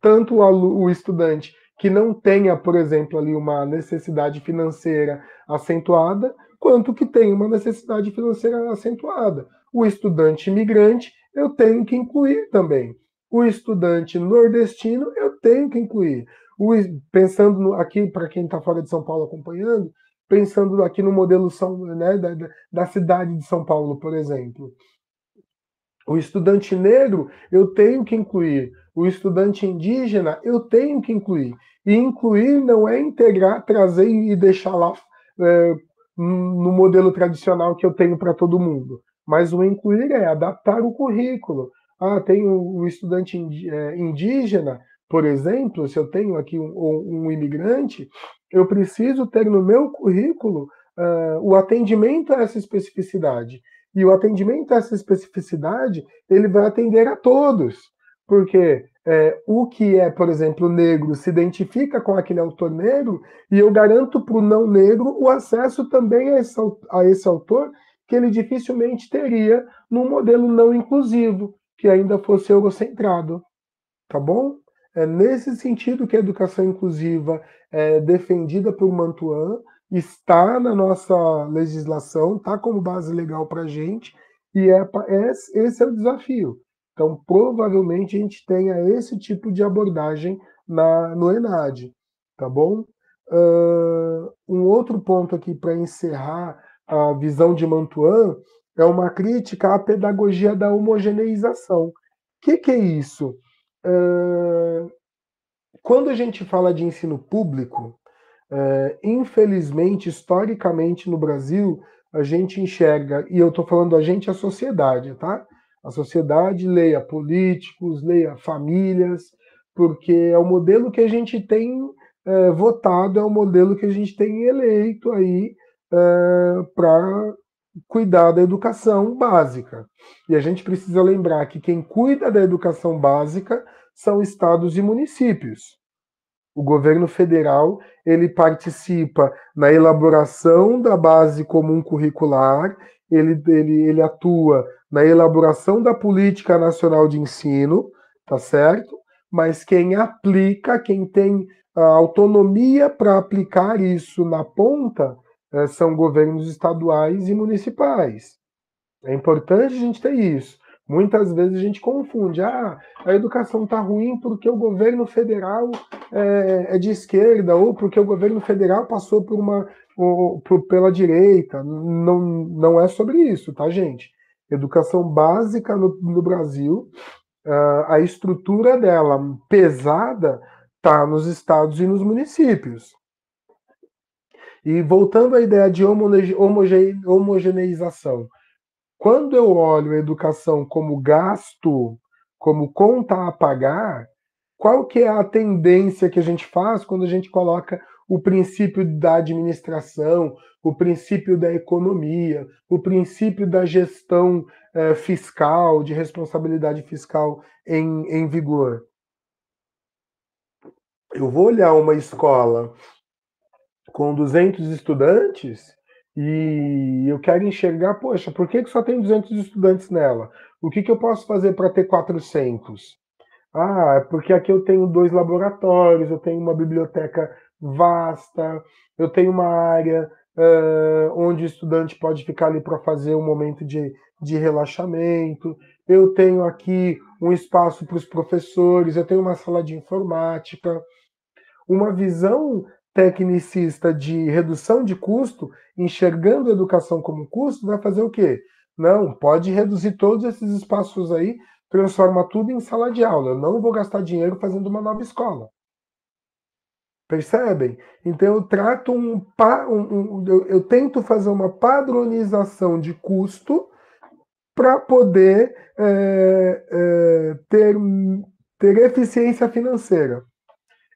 tanto o estudante que não tenha, por exemplo, ali uma necessidade financeira acentuada, quanto que tem uma necessidade financeira acentuada. O estudante imigrante, eu tenho que incluir também. O estudante nordestino, eu tenho que incluir. Pensando aqui, para quem está fora de São Paulo acompanhando, pensando aqui no modelo da cidade de São Paulo, por exemplo. O estudante negro, eu tenho que incluir. O estudante indígena, eu tenho que incluir. E incluir não é integrar, trazer e deixar lá no modelo tradicional que eu tenho para todo mundo. Mas o incluir é adaptar o currículo. Ah, tem o estudante indígena, por exemplo, se eu tenho aqui um imigrante, eu preciso ter no meu currículo o atendimento a essa especificidade. E o atendimento a essa especificidade, ele vai atender a todos. Porque o que é, por exemplo, negro se identifica com aquele autor negro e eu garanto para o não negro o acesso também a esse autor que ele dificilmente teria num modelo não inclusivo, que ainda fosse eurocentrado. Tá bom? É nesse sentido que a educação inclusiva é defendida por Mantuan, está na nossa legislação, está como base legal para a gente, e esse é o desafio. Então, provavelmente, a gente tenha esse tipo de abordagem no ENAD, tá bom? Um outro ponto aqui para encerrar a visão de Mantuan é uma crítica à pedagogia da homogeneização. O que é isso? Quando a gente fala de ensino público, infelizmente, historicamente no Brasil, a gente enxerga, e eu estou falando a gente, a sociedade, tá? A sociedade, leia políticos, leia famílias, porque é o modelo que a gente tem votado, é o modelo que a gente tem eleito aí para cuidar da educação básica. E a gente precisa lembrar que quem cuida da educação básica são estados e municípios. O governo federal ele participa na elaboração da base comum curricular, ele atua na elaboração da política nacional de ensino, tá certo? Mas quem aplica, quem tem a autonomia para aplicar isso na ponta, são governos estaduais e municipais. É importante a gente ter isso. Muitas vezes a gente confunde. Ah, a educação está ruim porque o governo federal é de esquerda ou porque o governo federal passou pela direita. Não, não é sobre isso, tá, gente? Educação básica no Brasil, a estrutura dela pesada está nos estados e nos municípios. E voltando à ideia de homogeneização, quando eu olho a educação como gasto, como conta a pagar, qual que é a tendência que a gente faz quando a gente coloca o princípio da administração, o princípio da economia, o princípio da gestão fiscal, de responsabilidade fiscal em vigor? Eu vou olhar uma escola com 200 estudantes e eu quero enxergar, poxa, por que só tem 200 estudantes nela? O que eu posso fazer para ter 400? Ah, é porque aqui eu tenho 2 laboratórios, eu tenho uma biblioteca vasta, eu tenho uma área onde o estudante pode ficar ali para fazer um momento de relaxamento, eu tenho aqui um espaço para os professores, eu tenho uma sala de informática. Uma visão tecnicista de redução de custo, enxergando a educação como custo, vai fazer o quê? Não, pode reduzir todos esses espaços aí, transforma tudo em sala de aula. Eu não vou gastar dinheiro fazendo uma nova escola. Percebem? Então eu trato eu tento fazer uma padronização de custo para poder ter eficiência financeira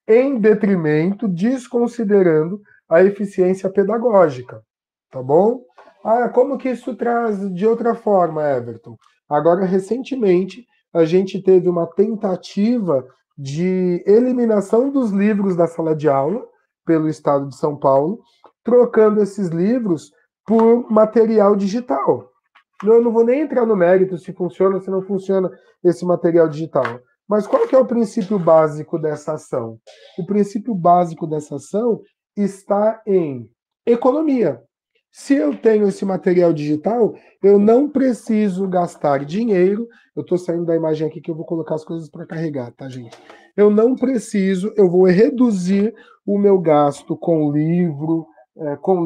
em detrimento, desconsiderando a eficiência pedagógica, tá bom? Ah, como que isso traz de outra forma, Everton? Agora, recentemente, a gente teve uma tentativa de eliminação dos livros da sala de aula pelo Estado de São Paulo, trocando esses livros por material digital. Eu não vou nem entrar no mérito se funciona ou se não funciona esse material digital. Mas qual que é o princípio básico dessa ação? O princípio básico dessa ação está em economia. Se eu tenho esse material digital, eu não preciso gastar dinheiro. Eu estou saindo da imagem aqui que eu vou colocar as coisas para carregar, tá, gente? Eu não preciso, eu vou reduzir o meu gasto com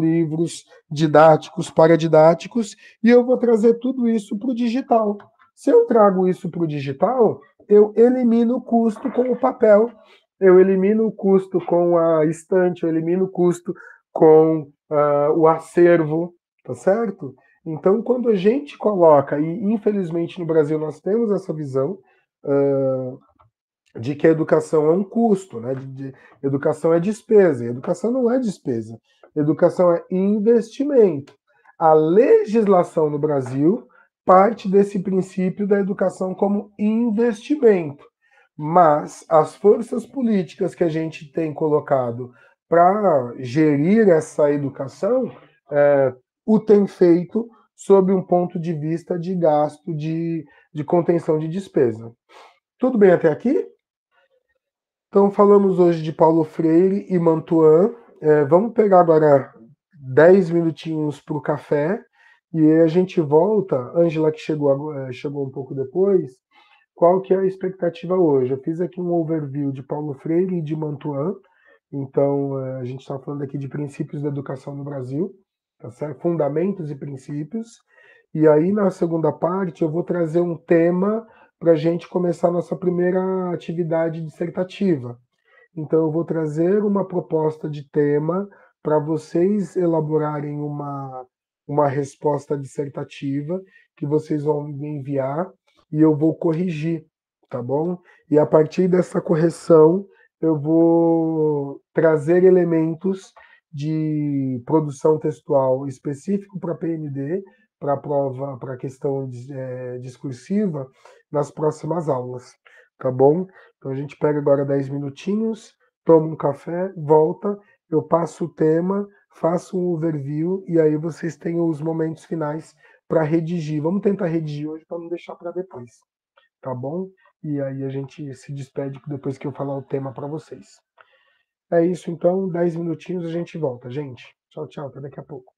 livros didáticos, paradidáticos, e eu vou trazer tudo isso para o digital. Se eu trago isso para o digital, eu elimino o custo com o papel, eu elimino o custo com a estante, eu elimino o custo com o acervo, tá certo? Então, quando a gente coloca, e infelizmente no Brasil nós temos essa visão de que a educação é um custo, né? Educação é despesa, e educação não é despesa, educação é investimento. A legislação no Brasil parte desse princípio da educação como investimento. Mas as forças políticas que a gente tem colocado para gerir essa educação o tem feito sob um ponto de vista de gasto, de contenção de despesa. Tudo bem até aqui? Então falamos hoje de Paulo Freire e Mantuan. Vamos pegar agora 10 minutinhos para o café e aí a gente volta. Ângela, que chegou um pouco depois, qual que é a expectativa hoje? Eu fiz aqui um overview de Paulo Freire e de Mantuan. Então, a gente está falando aqui de princípios da educação no Brasil, tá certo? Fundamentos e princípios. E aí, na segunda parte, eu vou trazer um tema para a gente começar a nossa primeira atividade dissertativa. Então, eu vou trazer uma proposta de tema para vocês elaborarem uma resposta dissertativa que vocês vão me enviar e eu vou corrigir, tá bom? E a partir dessa correção, eu vou trazer elementos de produção textual específico para PND, para a prova, para a questão discursiva, nas próximas aulas, tá bom? Então a gente pega agora 10 minutinhos, toma um café, volta, eu passo o tema, faço um overview e aí vocês têm os momentos finais para redigir. Vamos tentar redigir hoje para não deixar para depois, tá bom? E aí a gente se despede depois que eu falar o tema para vocês. É isso então, 10 minutinhos a gente volta, gente. Tchau, tchau, até daqui a pouco.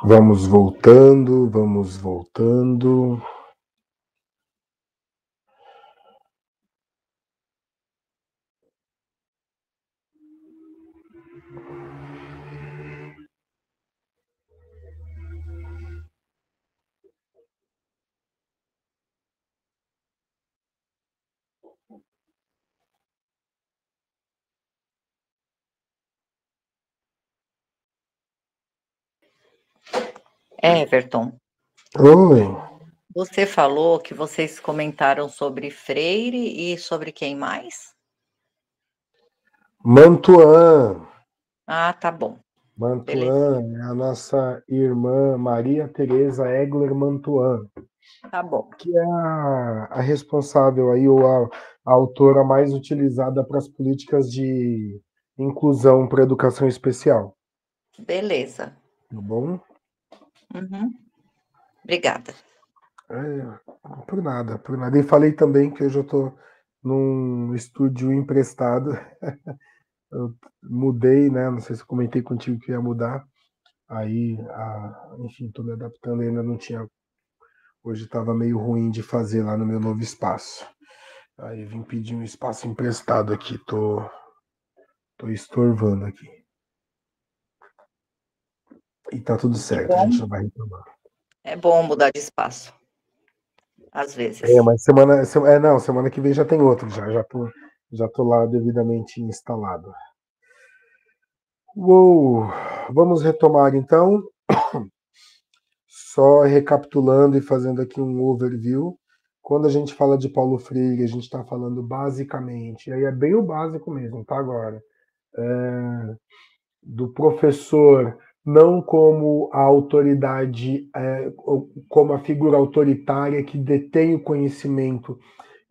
Vamos voltando, vamos voltando. Everton, Oi, você falou que vocês comentaram sobre Freire e sobre quem mais? Mantuan. Ah, tá bom. Beleza. Mantuan é a nossa irmã Maria Tereza Egler Mantuan, Tá bom. que é a responsável aí, ou a autora mais utilizada para as políticas de inclusão para educação especial. Beleza. Tá bom? Uhum. Obrigada. Por nada, por nada. E falei também que hoje eu estou num estúdio emprestado. Eu mudei, né? Não sei se eu comentei contigo que ia mudar. Aí, enfim, estou me adaptando, ainda não tinha. Hoje estava meio ruim de fazer lá no meu novo espaço. Aí vim pedir um espaço emprestado aqui, tô estorvando aqui. E tá tudo Que certo, a bom. gente não vai reclamar. É bom mudar de espaço, às É, vezes. mas semana que vem já tem outro, já tô lá devidamente instalado. Uou, vamos retomar então, só recapitulando e fazendo aqui um overview. Quando a gente fala de Paulo Freire, a gente está falando basicamente, e aí é bem o básico mesmo, tá agora? Do professor não como a autoridade, como a figura autoritária que detém o conhecimento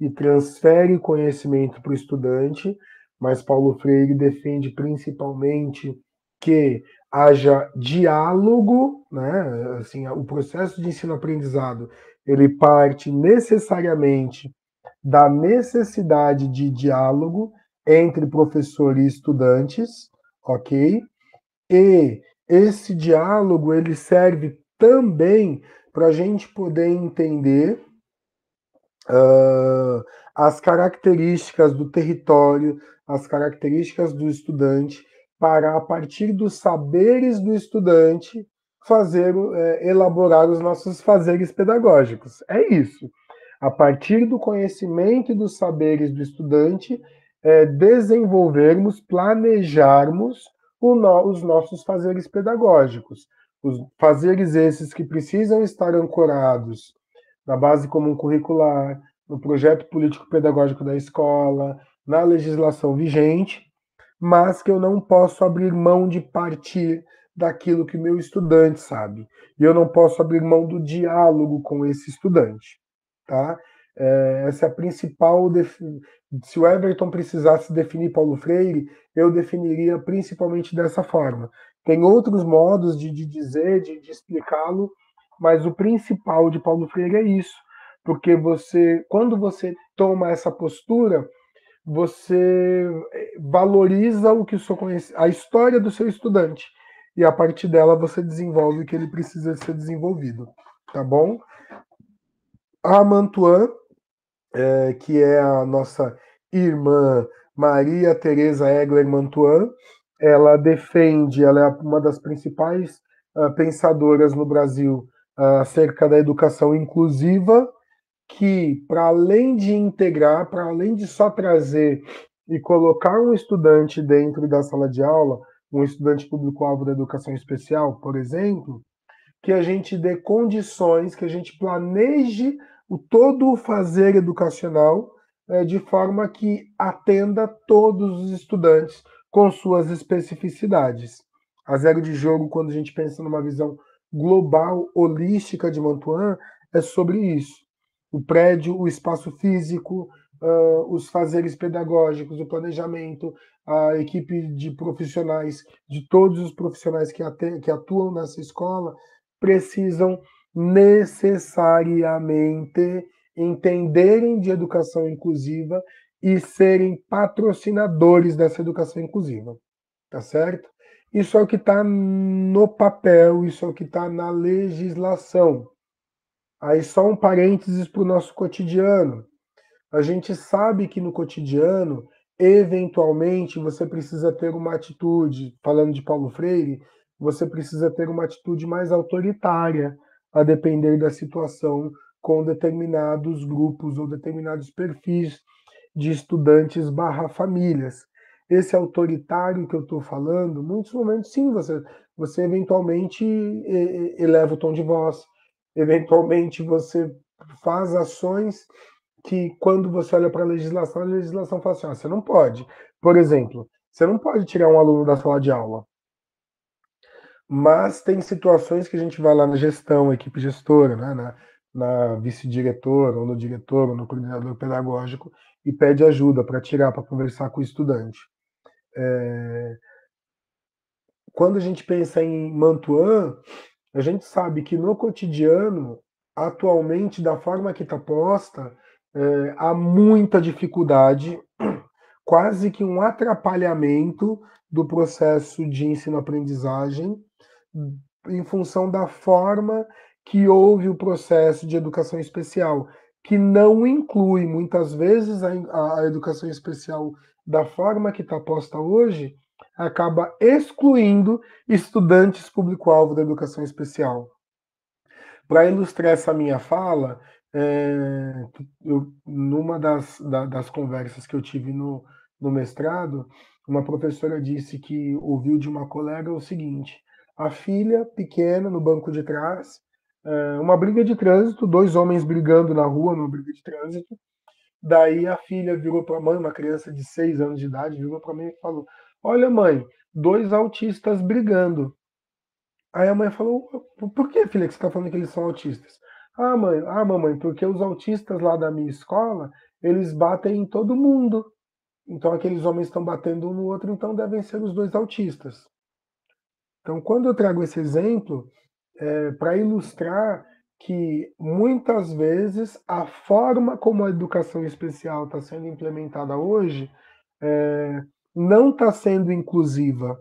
e transfere o conhecimento para o estudante, mas Paulo Freire defende principalmente que haja diálogo, né? Assim, o processo de ensino-aprendizado ele parte necessariamente da necessidade de diálogo entre professor e estudantes, ok? E esse diálogo ele serve também para a gente poder entender uh, as características do território, as características do estudante, para a partir dos saberes do estudante fazer elaborar os nossos fazeres pedagógicos. É isso. A partir do conhecimento e dos saberes do estudante, desenvolvermos, planejarmos os nossos fazeres pedagógicos. Os fazeres esses que precisam estar ancorados na base comum curricular, no projeto político-pedagógico da escola, na legislação vigente, mas que eu não posso abrir mão de partir daquilo que meu estudante sabe. E eu não posso abrir mão do diálogo com esse estudante. Tá? Essa é a principal. Se o Everton precisasse definir Paulo Freire, eu definiria principalmente dessa forma. Tem outros modos de dizer, de explicá-lo, mas o principal de Paulo Freire é isso. Porque quando você toma essa postura, você valoriza o que o seu a história do seu estudante. E a partir dela você desenvolve o que ele precisa ser desenvolvido. Tá bom? A Mantuan, que é a nossa irmã Maria Tereza Egler Mantuan, ela é uma das principais pensadoras no Brasil acerca da educação inclusiva, que, para além de integrar, para além de só trazer e colocar um estudante dentro da sala de aula, um estudante público-alvo da educação especial, por exemplo, que a gente dê condições, que a gente planeje todo o fazer educacional de forma que atenda todos os estudantes com suas especificidades. A Zero de Jogo, quando a gente pensa numa visão global, holística de Mantuan, é sobre isso. O prédio, o espaço físico, os fazeres pedagógicos, o planejamento, a equipe de profissionais, de todos os profissionais que atuam nessa escola, precisam necessariamente entenderem de educação inclusiva e serem patrocinadores dessa educação inclusiva, tá certo? Isso é o que está no papel, isso é o que está na legislação. Aí só um parênteses para o nosso cotidiano. A gente sabe que no cotidiano, eventualmente, você precisa ter uma atitude, falando de Paulo Freire, você precisa ter uma atitude mais autoritária, a depender da situação, com determinados grupos ou determinados perfis de estudantes barra famílias. Esse autoritário que eu estou falando, muitos momentos sim, você eventualmente eleva o tom de voz, eventualmente você faz ações que quando você olha para a legislação fala assim, você não pode. Por exemplo, você não pode tirar um aluno da sala de aula. Mas tem situações que a gente vai lá na gestão, equipe gestora, né, na vice-diretora, ou no diretor, ou no coordenador pedagógico, e pede ajuda para tirar, para conversar com o estudante. Quando a gente pensa em Mantuan, a gente sabe que no cotidiano, atualmente, da forma que está posta, há muita dificuldade, quase que um atrapalhamento do processo de ensino-aprendizagem em função da forma que houve o processo de educação especial, que não inclui muitas vezes a educação especial da forma que está posta hoje, acaba excluindo estudantes público-alvo da educação especial. Para ilustrar essa minha fala, numa das conversas que eu tive no mestrado, uma professora disse que ouviu de uma colega o seguinte: a filha pequena no banco de trás, uma briga de trânsito, dois homens brigando na rua, numa briga de trânsito. Daí a filha virou para a mãe, uma criança de 6 anos de idade, virou para a mãe e falou: olha, mãe, dois autistas brigando. Aí a mãe falou: por que, filha, que você está falando que eles são autistas? Mamãe, porque os autistas lá da minha escola, eles batem em todo mundo. Então aqueles homens estão batendo um no outro, então devem ser os dois autistas. Então, quando eu trago esse exemplo, para ilustrar que muitas vezes a forma como a educação especial está sendo implementada hoje não está sendo inclusiva,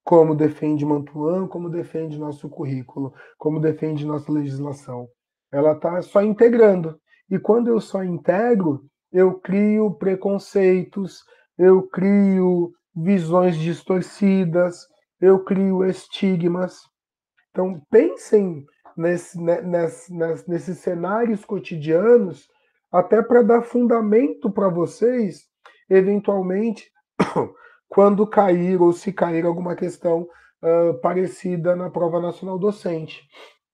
como defende Mantuan, como defende nosso currículo, como defende nossa legislação. Ela está só integrando. E quando eu só integro, eu crio preconceitos, eu crio visões distorcidas, eu crio estigmas. Então, pensem nesses cenários cotidianos, até para dar fundamento para vocês, eventualmente, quando cair ou se cair alguma questão parecida na prova nacional docente.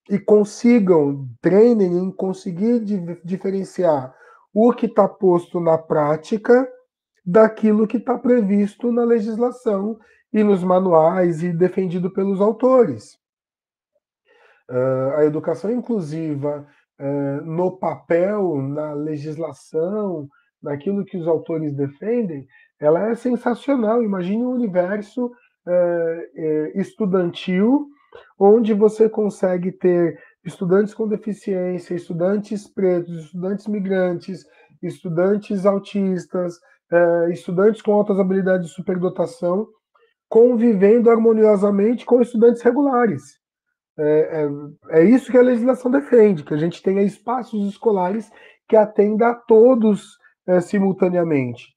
E consigam, treinem em conseguir diferenciar o que está posto na prática daquilo que está previsto na legislação e nos manuais e defendido pelos autores. A educação inclusiva no papel, na legislação, naquilo que os autores defendem, ela é sensacional. Imagine um universo estudantil onde você consegue ter estudantes com deficiência, estudantes pretos, estudantes migrantes, estudantes autistas, estudantes com altas habilidades de superdotação, convivendo harmoniosamente com estudantes regulares. É isso que a legislação defende, que a gente tenha espaços escolares que atenda a todos simultaneamente.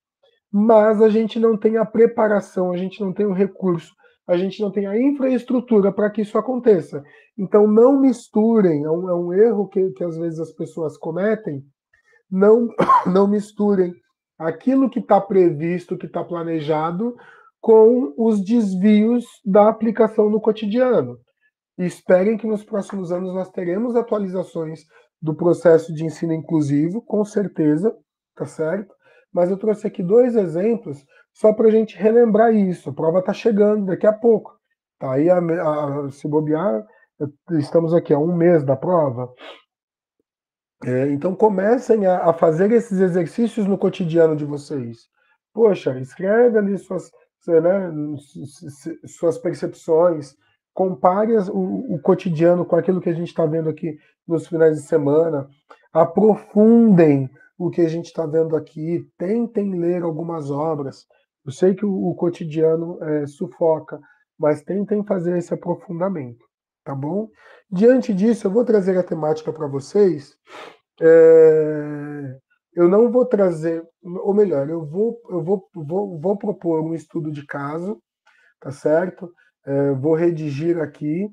Mas a gente não tem a preparação, a gente não tem o recurso, a gente não tem a infraestrutura para que isso aconteça. Então não misturem, é um erro que às vezes as pessoas cometem, não, não misturem aquilo que está previsto, que está planejado, com os desvios da aplicação no cotidiano. E esperem que nos próximos anos nós teremos atualizações do processo de ensino inclusivo, com certeza, tá certo? Mas eu trouxe aqui 2 exemplos só para a gente relembrar isso. A prova está chegando daqui a pouco. Tá aí, se bobear, estamos aqui há 1 mês da prova. Então comecem a fazer esses exercícios no cotidiano de vocês. Poxa, escreve ali né, suas percepções, compare o cotidiano com aquilo que a gente está vendo aqui nos finais de semana, aprofundem o que a gente está vendo aqui, tentem ler algumas obras. Eu sei que o cotidiano sufoca, mas tentem fazer esse aprofundamento, tá bom? Diante disso, eu vou trazer a temática para vocês. Eu não vou trazer, ou melhor, vou propor um estudo de caso, tá certo? Vou redigir aqui,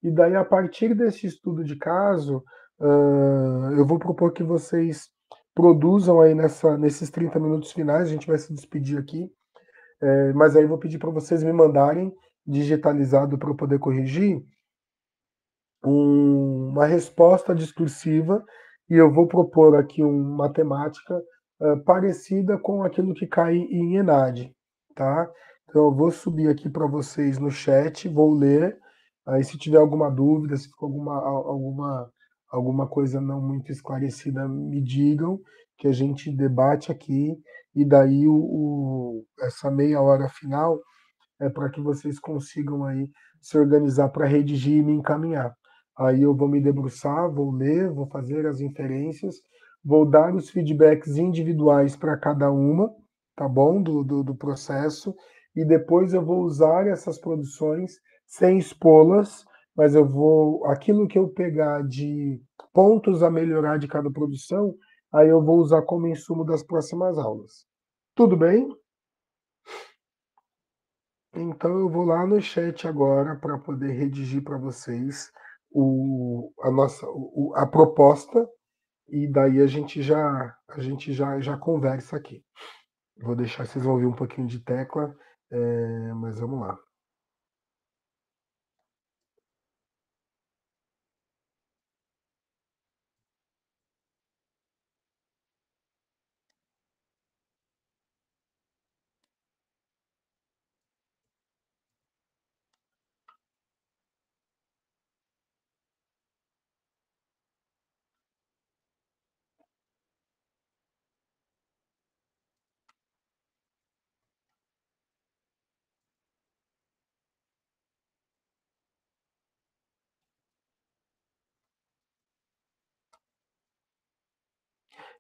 e daí, a partir desse estudo de caso, eu vou propor que vocês produzam aí nesses 30 minutos finais, a gente vai se despedir aqui, mas aí eu vou pedir para vocês me mandarem digitalizado para eu poder corrigir uma resposta discursiva, e eu vou propor aqui uma temática parecida com aquilo que cai em ENAD, tá? Então eu vou subir aqui para vocês no chat, vou ler, aí se tiver alguma dúvida, se ficou alguma coisa não muito esclarecida, me digam, que a gente debate aqui, e daí essa meia hora final para que vocês consigam aí se organizar para redigir e me encaminhar. Aí eu vou me debruçar, vou ler, vou fazer as inferências, vou dar os feedbacks individuais para cada uma, tá bom? Do processo, e depois eu vou usar essas produções sem expô-las, mas aquilo que eu pegar de pontos a melhorar de cada produção, aí eu vou usar como insumo das próximas aulas. Tudo bem? Então eu vou lá no chat agora para poder redigir para vocês a proposta, e daí a gente já conversa aqui. Vou deixar vocês ouvir um pouquinho de tecla, mas vamos lá.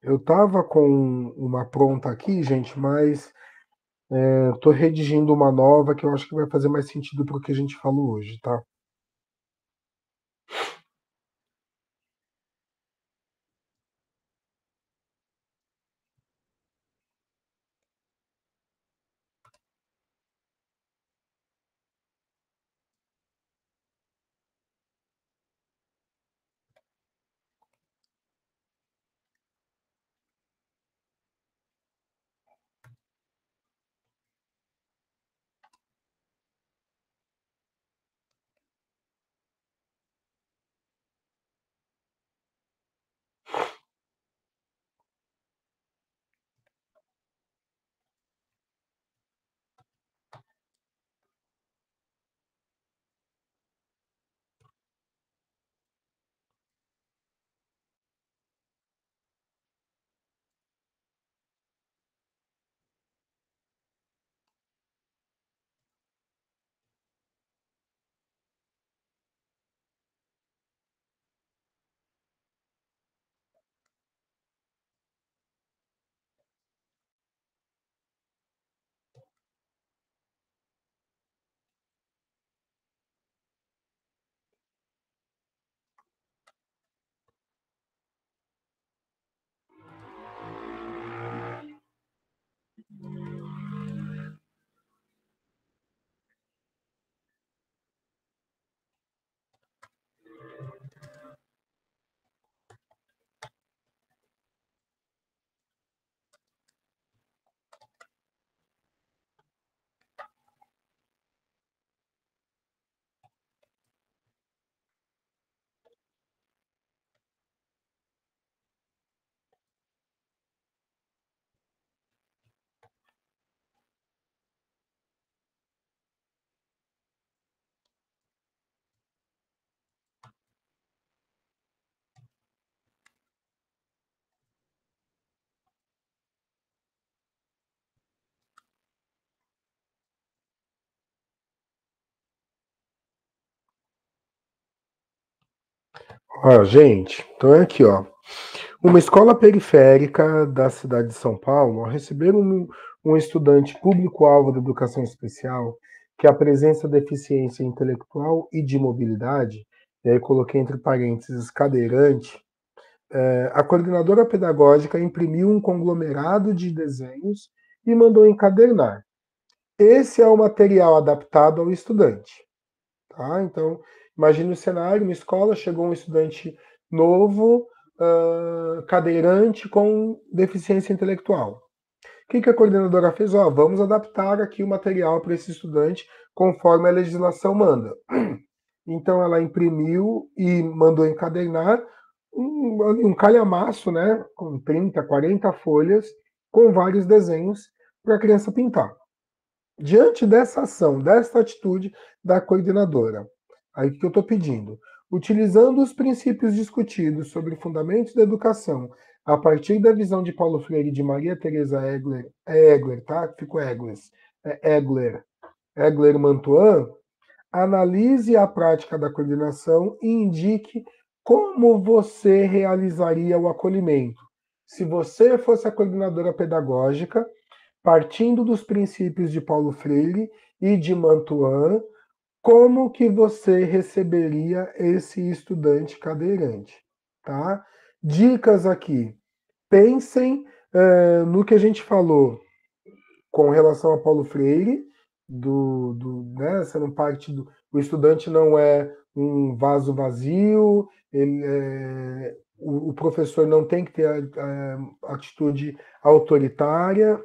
Eu estava com uma pronta aqui, gente, mas estou redigindo uma nova que eu acho que vai fazer mais sentido para o que a gente falou hoje, tá? Ó, gente, então é aqui, ó. Uma escola periférica da cidade de São Paulo, ao receber um estudante público-alvo da educação especial que a presença de deficiência intelectual e de mobilidade, e aí coloquei entre parênteses cadeirante, a coordenadora pedagógica imprimiu um conglomerado de desenhos e mandou encadernar. Esse é o material adaptado ao estudante. Tá? Então, imagine o cenário, uma escola, chegou um estudante novo, cadeirante com deficiência intelectual. O que a coordenadora fez? Vamos adaptar aqui o material para esse estudante conforme a legislação manda. Então, ela imprimiu e mandou encadernar um calhamaço, né, com 30, 40 folhas, com vários desenhos para a criança pintar. Diante dessa ação, dessa atitude da coordenadora, aí o que eu estou pedindo? Utilizando os princípios discutidos sobre fundamentos da educação, a partir da visão de Paulo Freire e de Maria Teresa Egler, Egler, tá? Ficou Egles, Egler Mantuan, analise a prática da coordenação e indique como você realizaria o acolhimento. Se você fosse a coordenadora pedagógica, partindo dos princípios de Paulo Freire e de Mantuan, como que você receberia esse estudante cadeirante, tá? Dicas aqui. Pensem no que a gente falou com relação a Paulo Freire, né, sendo parte do... O estudante não é um vaso vazio, o professor não tem que ter a atitude autoritária,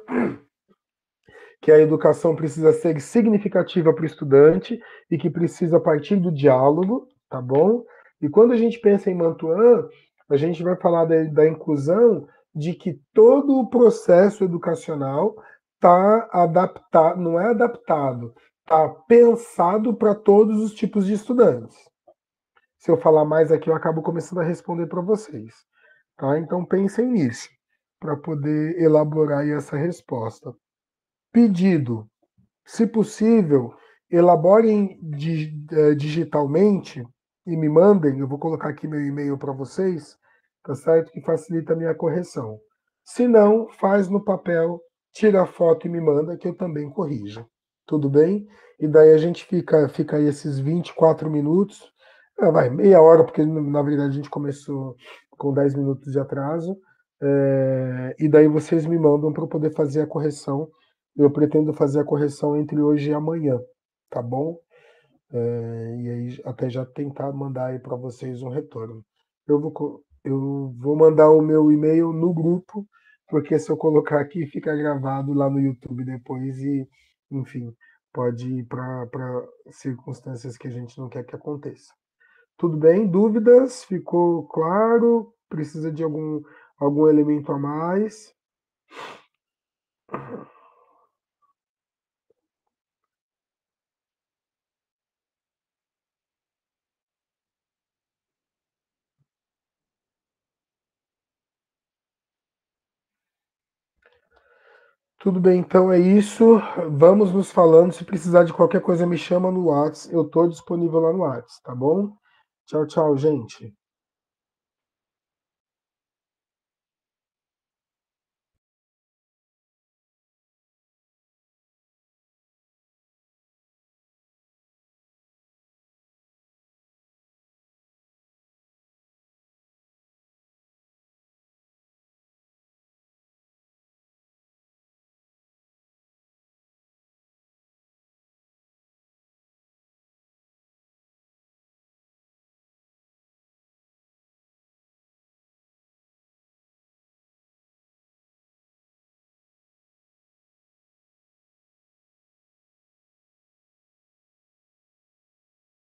que a educação precisa ser significativa para o estudante e que precisa partir do diálogo, tá bom? E quando a gente pensa em Mantuan, a gente vai falar da inclusão de que todo o processo educacional está adaptado, não é adaptado, está pensado para todos os tipos de estudantes. Se eu falar mais aqui, eu acabo começando a responder para vocês. Tá? Então pensem nisso, para poder elaborar aí essa resposta. Pedido, se possível, elaborem digitalmente e me mandem, eu vou colocar aqui meu e-mail para vocês, tá certo? Que facilita a minha correção. Se não, faz no papel, tira a foto e me manda, que eu também corrijo. Tudo bem? E daí a gente fica aí esses 24 minutos, vai, meia hora, porque na verdade a gente começou com 10 minutos de atraso, e daí vocês me mandam para eu poder fazer a correção. Eu pretendo fazer a correção entre hoje e amanhã, tá bom? E aí até já tentar mandar aí para vocês um retorno. Eu vou mandar o meu e-mail no grupo, porque se eu colocar aqui fica gravado lá no YouTube depois e, enfim, pode ir para circunstâncias que a gente não quer que aconteça. Tudo bem? Dúvidas? Ficou claro? Precisa de algum elemento a mais? Tudo bem, então é isso. Vamos nos falando. Se precisar de qualquer coisa, me chama no WhatsApp. Eu estou disponível lá no WhatsApp, tá bom? Tchau, tchau, gente.